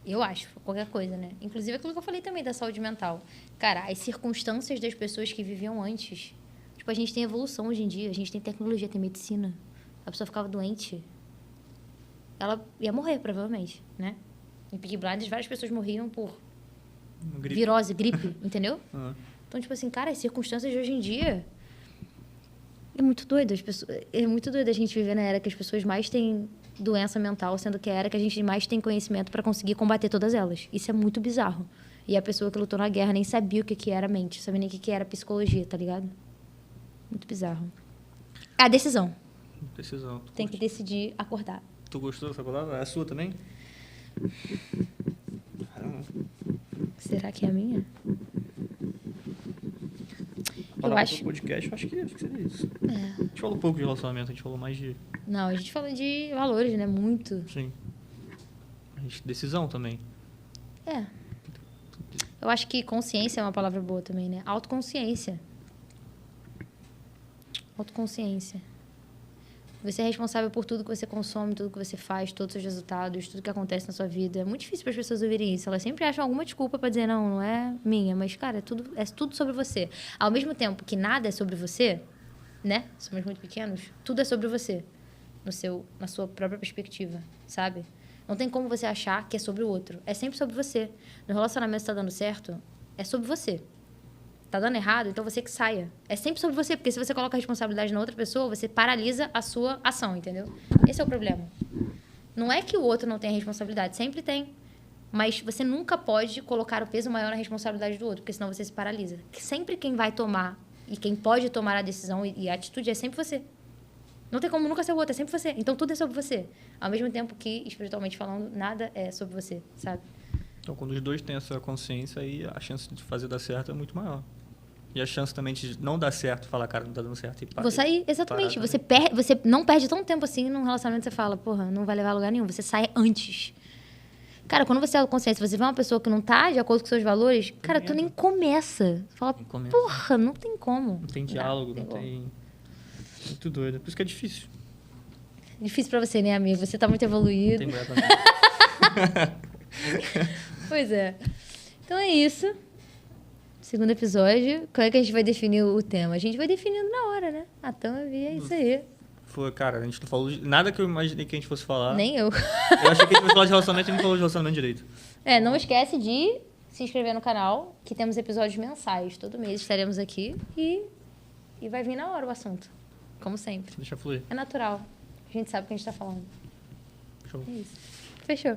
Eu acho, qualquer coisa, né? Inclusive aquilo que eu falei também da saúde mental. Cara, as circunstâncias das pessoas que viviam antes. Tipo, a gente tem evolução hoje em dia, a gente tem tecnologia, tem medicina. A pessoa ficava doente, ela ia morrer, provavelmente, né? Em Peaky Blinders, várias pessoas morriam por virose, gripe, entendeu? Então, tipo assim, cara, as circunstâncias de hoje em dia... É muito doido. É muito doido a gente viver na era que as pessoas mais têm doença mental, sendo que é a era que a gente mais tem conhecimento para conseguir combater todas elas. Isso é muito bizarro. E a pessoa que lutou na guerra nem sabia o que era mente, sabia nem o que era psicologia, tá ligado? Muito bizarro. A decisão. Decisão. Tem que decidir acordar. Tu gostou dessa palavra? É a sua também? Será que é a minha? Eu acho. Podcast, eu acho que seria isso. A gente falou pouco de relacionamento, a gente falou mais de... Não, a gente falou de valores, né? Muito. Sim. Decisão também. Eu acho que consciência é uma palavra boa também, né? Autoconsciência. Autoconsciência. Você é responsável por tudo que você consome, tudo que você faz, todos os seus resultados, tudo que acontece na sua vida. É muito difícil para as pessoas ouvirem isso. Elas sempre acham alguma desculpa para dizer, não é minha. Mas, cara, é tudo sobre você. Ao mesmo tempo que nada é sobre você, né? Somos muito pequenos. Tudo é sobre você. Na sua própria perspectiva, sabe? Não tem como você achar que é sobre o outro. É sempre sobre você. No relacionamento está dando certo, é sobre você. Tá dando errado, então você que saia. É sempre sobre você, porque se você coloca a responsabilidade na outra pessoa, você paralisa a sua ação, entendeu? Esse é o problema. Não é que o outro não tenha responsabilidade, sempre tem. Mas você nunca pode colocar o peso maior na responsabilidade do outro, porque senão você se paralisa. Sempre quem vai tomar e quem pode tomar a decisão e a atitude é sempre você. Não tem como nunca ser o outro, é sempre você. Então tudo é sobre você. Ao mesmo tempo que, espiritualmente falando, nada é sobre você, sabe? Então, quando os dois têm essa consciência, aí a chance de fazer dar certo é muito maior. E a chance também de não dar certo, falar, cara, não tá dando certo. E Vou sair, exatamente. parar Você não perde tanto tempo assim num relacionamento que você fala, porra, não vai levar a lugar nenhum. Você sai antes. Cara, quando você é consciente, você vê uma pessoa que não tá de acordo com seus valores, cara, tu nem começa. Você fala, porra, não tem como. Não tem diálogo, não tem... Muito doido. Por isso que é difícil. Difícil pra você, né, amigo? Você tá muito evoluído. Tem mulher pra mim. Pois é. Então é isso. Segundo episódio. Como é que a gente vai definir o tema? A gente vai definindo na hora, né? Então é isso aí. Foi, cara, a gente não falou de nada que eu imaginei que a gente fosse falar. Nem eu. Eu achei que a gente fosse falar de relacionamento e não falou de relacionamento direito. Não esquece de se inscrever no canal, que temos episódios mensais. Todo mês estaremos aqui e vai vir na hora o assunto. Como sempre. Deixa fluir. É natural. A gente sabe o que a gente tá falando. Show. É isso. Fechou.